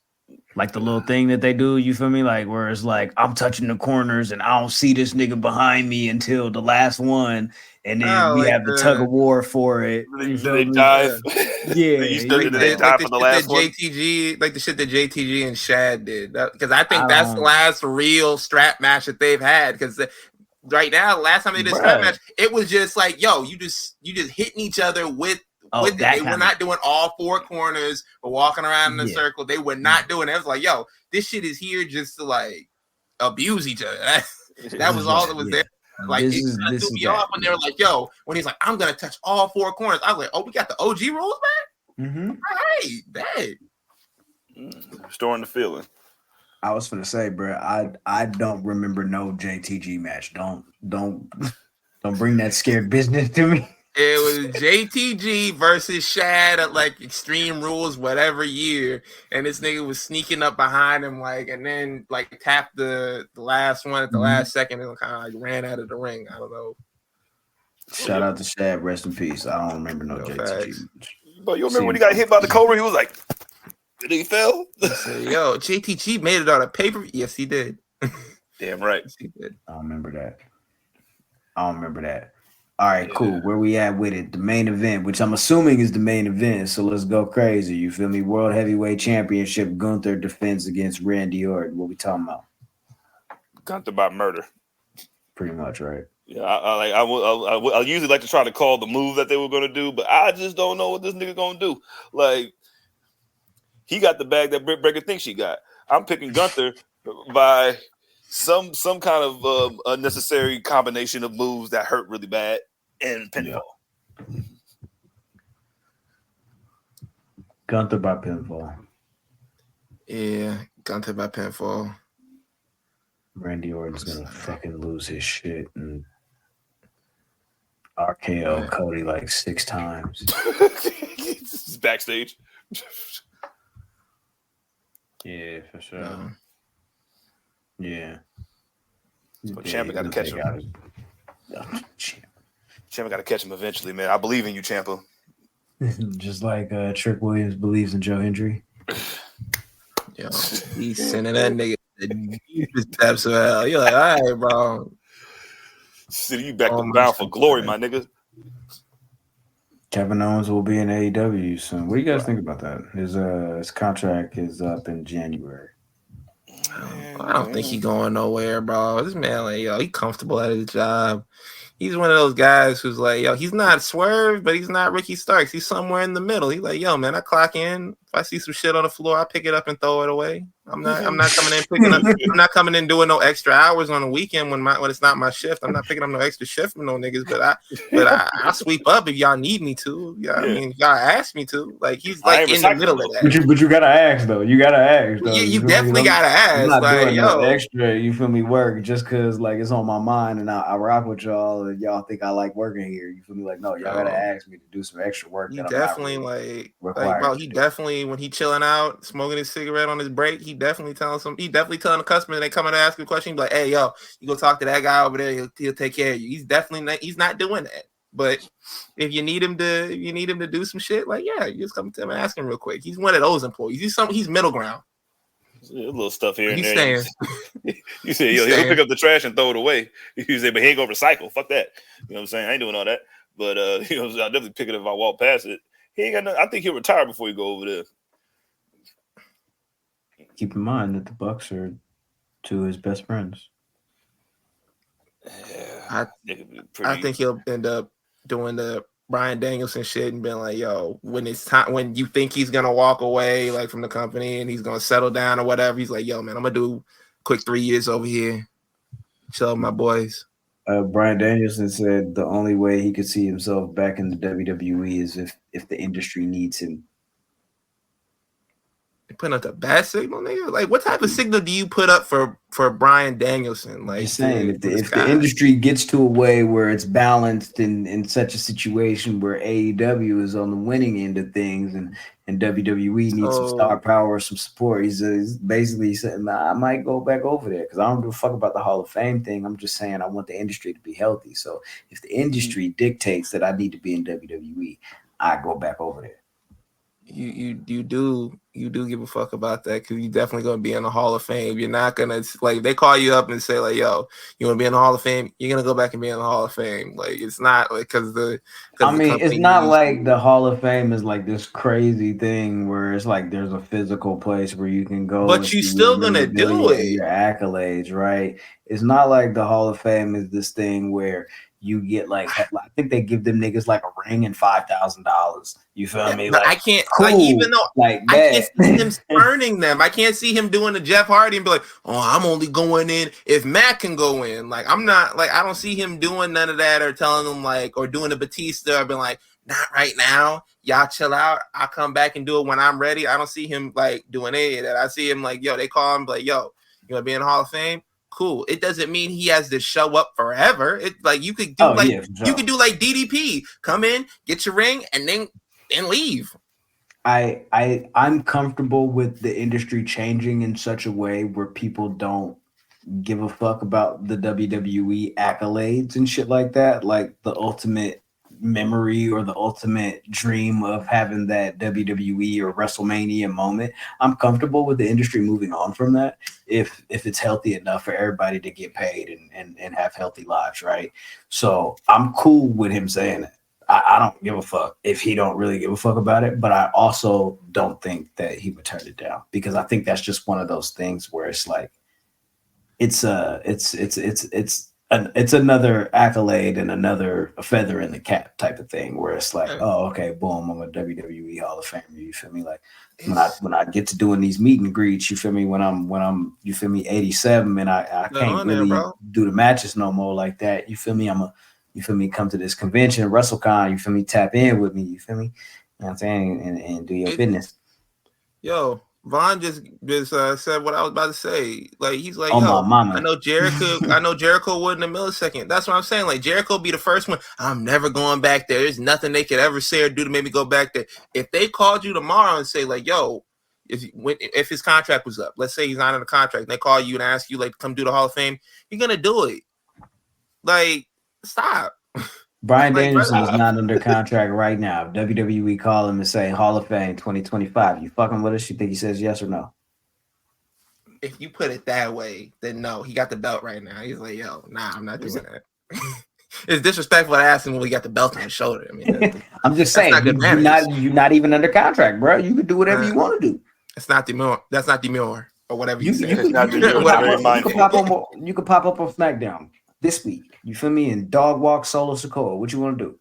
Like the little thing that they do, you feel me? Like where it's like, I'm touching the corners and I don't see this nigga behind me until the last one. And then we have the tug of war for it. They dive. Yeah. They dive for the last one. JTG, like the shit that JTG and Shad did. Because I think that's the last real strap match that they've had. Because right now, last time they did a strap match, it was just like, yo, you just hitting each other with it. They were not doing all four corners or walking around in a circle. They were not doing it. It was like, yo, this shit is here just to like abuse each other. That was all that was there. Like it threw me off when they were like, yo, when he's like, I'm gonna touch all four corners. I was like, oh, we got the OG rules back? Mm-hmm. All right, bet. Restoring the feeling. I was gonna say, bro, I don't remember no JTG match. Don't bring that scared business to me. It was JTG versus Shad at like Extreme Rules, whatever year, and this nigga was sneaking up behind him, like, and then like tapped the last one at the last second and kind of like ran out of the ring. I don't know. Shout out to Shad, rest in peace. I don't remember no JTG. But you remember when he got hit by the Cobra? He was like, did he fell? Yo, JTG made it on a paper. Yes, he did. Damn right. Yes, he did. I don't remember that. All right, cool. Where we at with it? The main event, which I'm assuming is the main event. So let's go crazy. You feel me? World Heavyweight Championship. Gunther defends against Randy Orton. What we talking about? Gunther by murder. Pretty much, right? Yeah, I usually like to try to call the move that they were going to do, but I just don't know what this nigga going to do. Like, he got the bag that Britt Baker thinks she got. I'm picking Gunther by some kind of unnecessary combination of moves that hurt really bad and pinfall. Yeah. Gunther by pinfall. Yeah, Gunther by pinfall. Randy Orton's gonna fucking lose his shit and RKO Cody like 6 times. Backstage. Yeah, for sure. Yeah. So Ciampa got to catch him. Ciampa got to catch him eventually, man. I believe in you, Ciampa. Just like Trick Williams believes in Joe Hendry. Yo, he's sending that nigga the deepest depths of hell. You're like, all right, bro. City, you back them bound for glory, my nigga. Kevin Owens will be in AEW soon. What do you guys think about that? His contract is up in January. I don't think he's going nowhere, bro. This man, like, yo, he comfortable at his job. He's one of those guys who's like, yo, he's not Swerve, but he's not Ricky Starks. He's somewhere in the middle. He's like, yo, man, I clock in. If I see some shit on the floor, I pick it up and throw it away. I'm not coming in picking up. I'm not coming in doing no extra hours on the weekend when it's not my shift. I'm not picking up no extra shift from no niggas. But I sweep up if y'all need me to. Yeah, I mean, y'all ask me to. Like he's like in the middle of that. But you gotta ask though. You gotta ask. Though. You definitely gotta ask. I'm not like, doing yo, no extra. You feel me? Work just because like it's on my mind and I rock with y'all and y'all think I like working here. You feel me? Like no, y'all gotta ask me to do some extra work. He definitely really like bro. He definitely when he chilling out, smoking his cigarette on his break, he definitely telling the customer they come in to ask a question, be like, hey, yo, you go talk to that guy over there, he'll take care of you. He's not doing that. But if you need him to do some shit, like yeah, you just come to him and ask him real quick. He's one of those employees. He's middle ground. A little stuff here and he's there. Saying. You say, yo, he'll pick up the trash and throw it away. You say, but he ain't gonna recycle. Fuck that. You know what I'm saying? I ain't doing all that. But you know, I'll definitely pick it if I walk past it. He ain't got no, I think he'll retire before he go over there. Keep in mind that the Bucks are two of his best friends. Yeah, I think he'll end up doing the Bryan Danielson shit and being like, yo, when it's time, when you think he's gonna walk away like from the company and he's gonna settle down or whatever, he's like, yo, man, I'm gonna do a quick 3 years over here, chill with my boys. Bryan Danielson said the only way he could see himself back in the WWE is if the industry needs him. You're putting up the bad signal, nigga. Like, what type of signal do you put up for Bryan Danielson? Like, just saying, if the industry gets to a way where it's balanced in such a situation where AEW is on the winning end of things and WWE needs some star power, some support, he's basically saying, I might go back over there because I don't give a fuck about the Hall of Fame thing. I'm just saying I want the industry to be healthy. So if the industry dictates that I need to be in WWE, I go back over there. You do give a fuck about that because you're definitely gonna be in the Hall of Fame. You're not gonna like they call you up and say like, "Yo, you want to be in the Hall of Fame?" You're gonna go back and be in the Hall of Fame. Like it's not like because it's not like the Hall of Fame is like this crazy thing where it's like there's a physical place where you can go, but you're still gonna do it. Your accolades, right? It's not like the Hall of Fame is this thing where you get like I think they give them niggas like a ring and $5,000. You feel me? Like I can't cool, like even though like I can't see him spurning them. I can't see him doing the Jeff Hardy and be like, oh, I'm only going in if Matt can go in. Like I'm not like I don't see him doing none of that or telling them like or doing a Batista or being like, not right now. Y'all chill out. I'll come back and do it when I'm ready. I don't see him like doing any of that. I see him like, yo, they call him like, yo, you wanna be in the Hall of Fame? Cool. It doesn't mean he has to show up forever. It like you could do you could do like DDP. Come in, get your ring, and then leave. I'm comfortable with the industry changing in such a way where people don't give a fuck about the WWE accolades and shit like that. Like the ultimate memory or the ultimate dream of having that WWE or WrestleMania moment. I'm comfortable with the industry moving on from that if it's healthy enough for everybody to get paid and have healthy lives, right? So I'm cool with him saying it. I don't give a fuck if he don't really give a fuck about it, but I also don't think that he would turn it down because I think that's just one of those things where it's like it's another accolade and another feather in the cap type of thing where it's like, oh, okay, boom, I'm a WWE Hall of Famer. You feel me? Like when I get to doing these meet and greets, you feel me? When I'm you feel me? 87 and I can't really do the matches no more like that. You feel me? You feel me? Come to this convention, WrestleCon. You feel me? Tap in with me. You feel me? You know what I'm saying? And do your business. Yo, Vaughn just said what I was about to say. Like he's like, oh, yo, my mama. I know Jericho would in a millisecond. That's what I'm saying. Like Jericho be the first one. I'm never going back there. There's nothing they could ever say or do to make me go back there. If they called you tomorrow and say like, yo, if his contract was up, let's say he's not in a contract, and they call you and ask you like, come do the Hall of Fame, you're gonna do it. Like, stop. Bryan Danielson is not under contract right now. If WWE call him and say Hall of Fame 2025, you fucking with us? You think he says yes or no? If you put it that way, then no. He got the belt right now. He's like, yo, nah, I'm not doing that. It's disrespectful to ask him when he got the belt on his shoulder. I mean, I'm just saying, you're not even under contract, bro. You can do whatever you want to do. It's not demure. That's not demure or whatever you say. You can pop up on SmackDown this week. You feel me? And dog walk Solo Sikoa. What you want to do?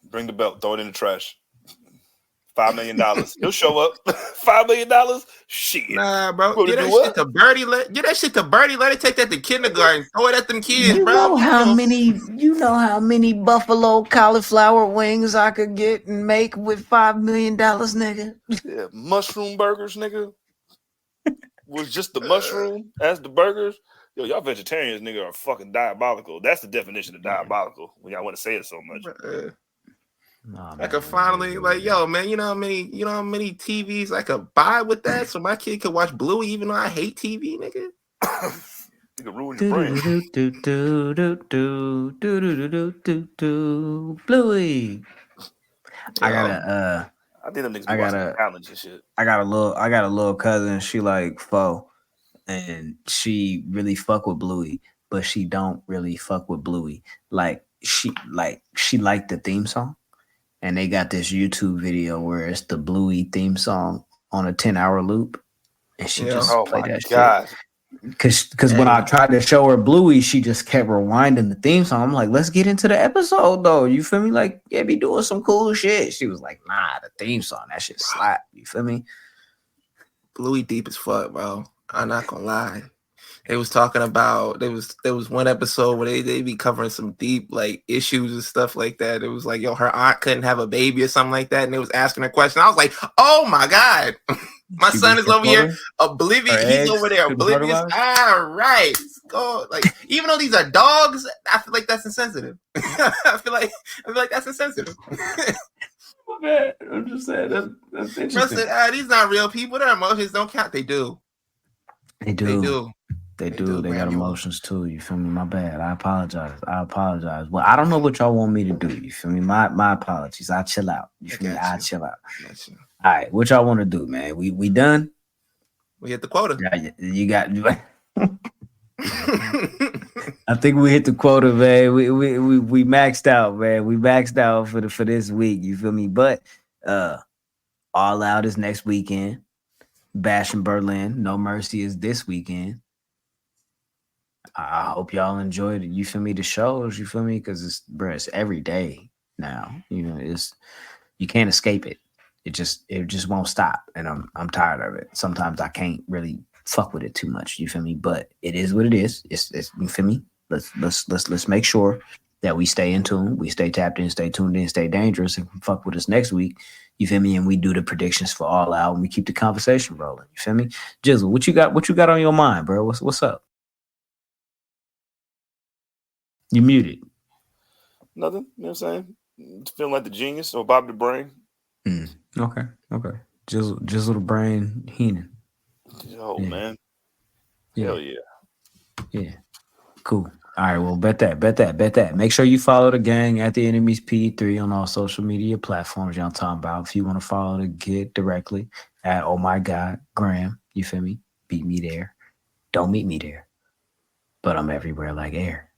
Bring the belt. Throw it in the trash. $5 million. He'll show up. $5 million? Shit. Nah, bro. Get that shit to Birdie. Get that shit to Birdie. Let it take that to kindergarten. Throw it at them kids, bro. You know how many buffalo cauliflower wings I could get and make with $5 million, nigga? Yeah, mushroom burgers, nigga. Was just the mushroom as the burgers. Yo, y'all vegetarians, nigga, are fucking diabolical. That's the definition of diabolical. When y'all want to say it so much. I could finally, like, yo, man, you know how many TVs I could buy with that, so my kid could watch Bluey, even though I hate TV, nigga. You can ruin your brain. Bluey. I think them niggas be watching challenge and shit. I got a little cousin. She like pho. and she really fuck with Bluey, but she don't really fuck with Bluey. Like she liked the theme song, and they got this YouTube video where it's the Bluey theme song on a 10-hour loop, and she just Oh played my that God. shit. Because when I tried to show her Bluey, she just kept rewinding the theme song. I'm like, let's get into the episode though. You feel me? Like, yeah, be doing some cool shit. She was like, nah, the theme song, that shit slap. You feel me? Bluey deep as fuck, bro. I'm not gonna lie. They was talking about there was one episode where they be covering some deep like issues and stuff like that. It was like, yo, her aunt couldn't have a baby or something like that, and they was asking her question. I was like, oh my God. My son is over here oblivious. He's over there oblivious. All right. Go. Like, even though these are dogs, I feel like that's insensitive. I feel like that's insensitive. I'm just saying that's interesting. Said, these not real people. Their emotions don't count. They do. They do. They got man, emotions too. You feel me? My bad. I apologize. Well, I don't know what y'all want me to do. You feel me? My apologies. I chill out. You feel me? I chill out. All right. What y'all want to do, man? We done? We hit the quota. Yeah, you got. I think we hit the quota, man. We maxed out, man. We maxed out for this week. You feel me? But All Out is next weekend. Bash in Berlin. No Mercy is this weekend. I hope y'all enjoyed it. You feel me? The shows, you feel me? Because it's every day now. You know, you can't escape it. It just won't stop, and I'm tired of it. Sometimes I can't really fuck with it too much. You feel me? But it is what it is. It's you feel me? Let's make sure that we stay in tune, we stay tapped in, stay tuned in, stay dangerous, and fuck with us next week. You feel me? And we do the predictions for All Out, and we keep the conversation rolling. You feel me? Jizzle, what you got on your mind, bro? What's up? You muted. Nothing. You know what I'm saying? Feeling like the genius or Bob the Brain. Okay. Jizzle the Brain Heenan. Oh, yeah. Man. Yeah. Hell yeah. Yeah. Cool. All right. Well, bet that. Make sure you follow the gang at the Enemies P3 on all social media platforms y'all talking about. If you want to follow the kid directly at Oh My God Graham, you feel me? Beat me there. Don't meet me there. But I'm everywhere like air.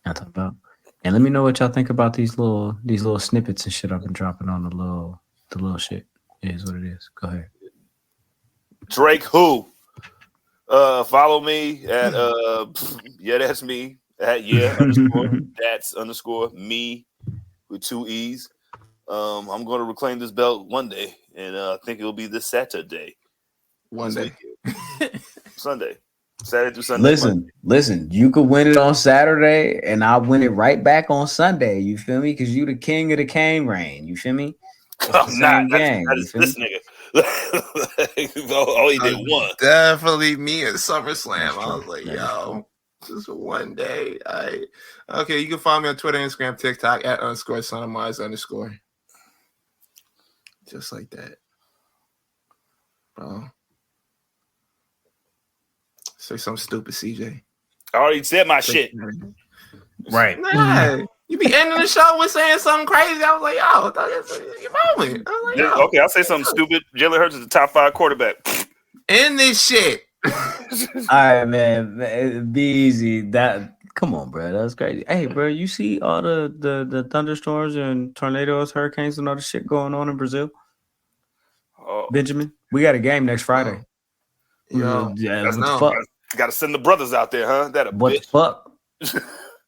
Y'all talking about. And let me know what y'all think about these little snippets and shit I've been dropping on the little shit. It is what it is. Go ahead. Drake who? Follow me at yeah, that's me at that's me with 2 E's. I'm going to reclaim this belt one day, and I think it'll be this Saturday. One day. Sunday. Saturday through Sunday. Listen. You could win it on Saturday, and I'll win it right back on Sunday. You feel me? Because you the king of the cane reign. You feel me? I'm not. That is this nigga. All he did one. Definitely me at SummerSlam. I was like, yo, just one day. Okay, you can follow me on Twitter, Instagram, TikTok at _SonOfMars_. Just like that. Bro. Say something stupid, CJ. I already said my shit. Right. Nah, you be ending the show with saying something crazy. I was like, yo, that's your moment. I was like, yo, okay, I'll say something stupid. Jalen Hurts is the top 5 quarterback. End this shit. All right, man. Be easy. Come on, bro. That's crazy. Hey, bro, you see all the thunderstorms and tornadoes, hurricanes, and all the shit going on in Brazil? Benjamin, we got a game next Friday. Yo, yeah, what the fuck? Got to send the brothers out there, huh? What the fuck?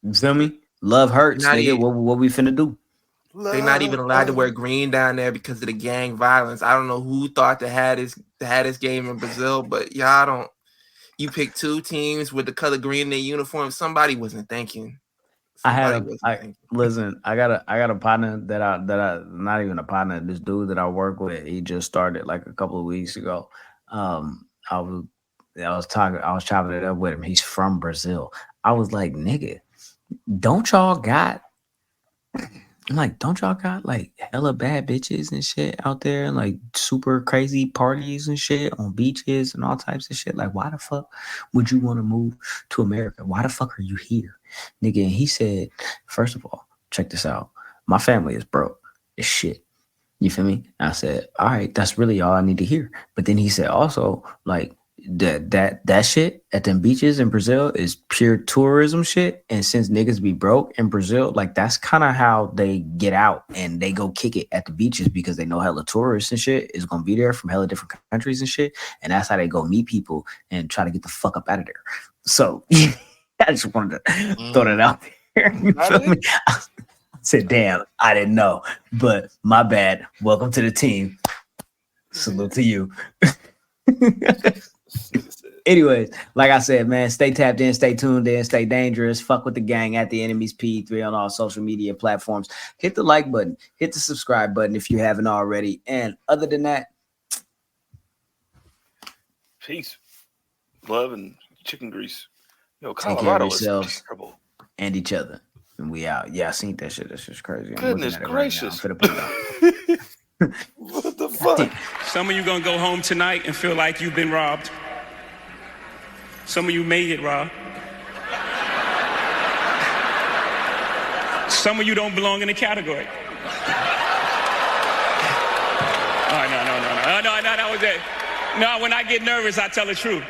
You feel me? Love hurts, nigga. What we finna do? They're not even allowed to wear green down there because of the gang violence. I don't know who thought to have this game in Brazil, but y'all don't. You pick 2 teams with the color green in their uniform. Somebody wasn't thinking. Listen. I got a partner that I not even a partner. This dude that I work with, he just started like a couple of weeks ago. I was chopping it up with him. He's from Brazil. I was like, nigga, don't y'all got like hella bad bitches and shit out there, and like super crazy parties and shit on beaches and all types of shit? Like, why the fuck would you want to move to America? Why the fuck are you here, nigga? And he said, first of all, check this out. My family is broke as shit. You feel me? I said, all right, that's really all I need to hear. But then he said also, like, that shit at them beaches in Brazil is pure tourism shit. And since niggas be broke in Brazil, like that's kind of how they get out and they go kick it at the beaches because they know hella tourists and shit is gonna be there from hella different countries and shit. And that's how they go meet people and try to get the fuck up out of there. So I just wanted to throw that out there. You feel me? I said, damn, I didn't know. But my bad. Welcome to the team. Salute to you. Anyways, like I said, man, stay tapped in, stay tuned in, stay dangerous. Fuck with the gang at the enemies P3 on all social media platforms. Hit the like button, hit the subscribe button if you haven't already. And other than that, peace, love, and chicken grease. Yo, take care of Colorado is yourselves terrible. and each other. And we out. Yeah, I seen that shit. That's just crazy. Goodness gracious. Right now. What the fuck? Some of you gonna go home tonight and feel like you've been robbed. Some of you may get robbed. Some of you don't belong in the category. Oh, no, that was it. No, when I get nervous, I tell the truth.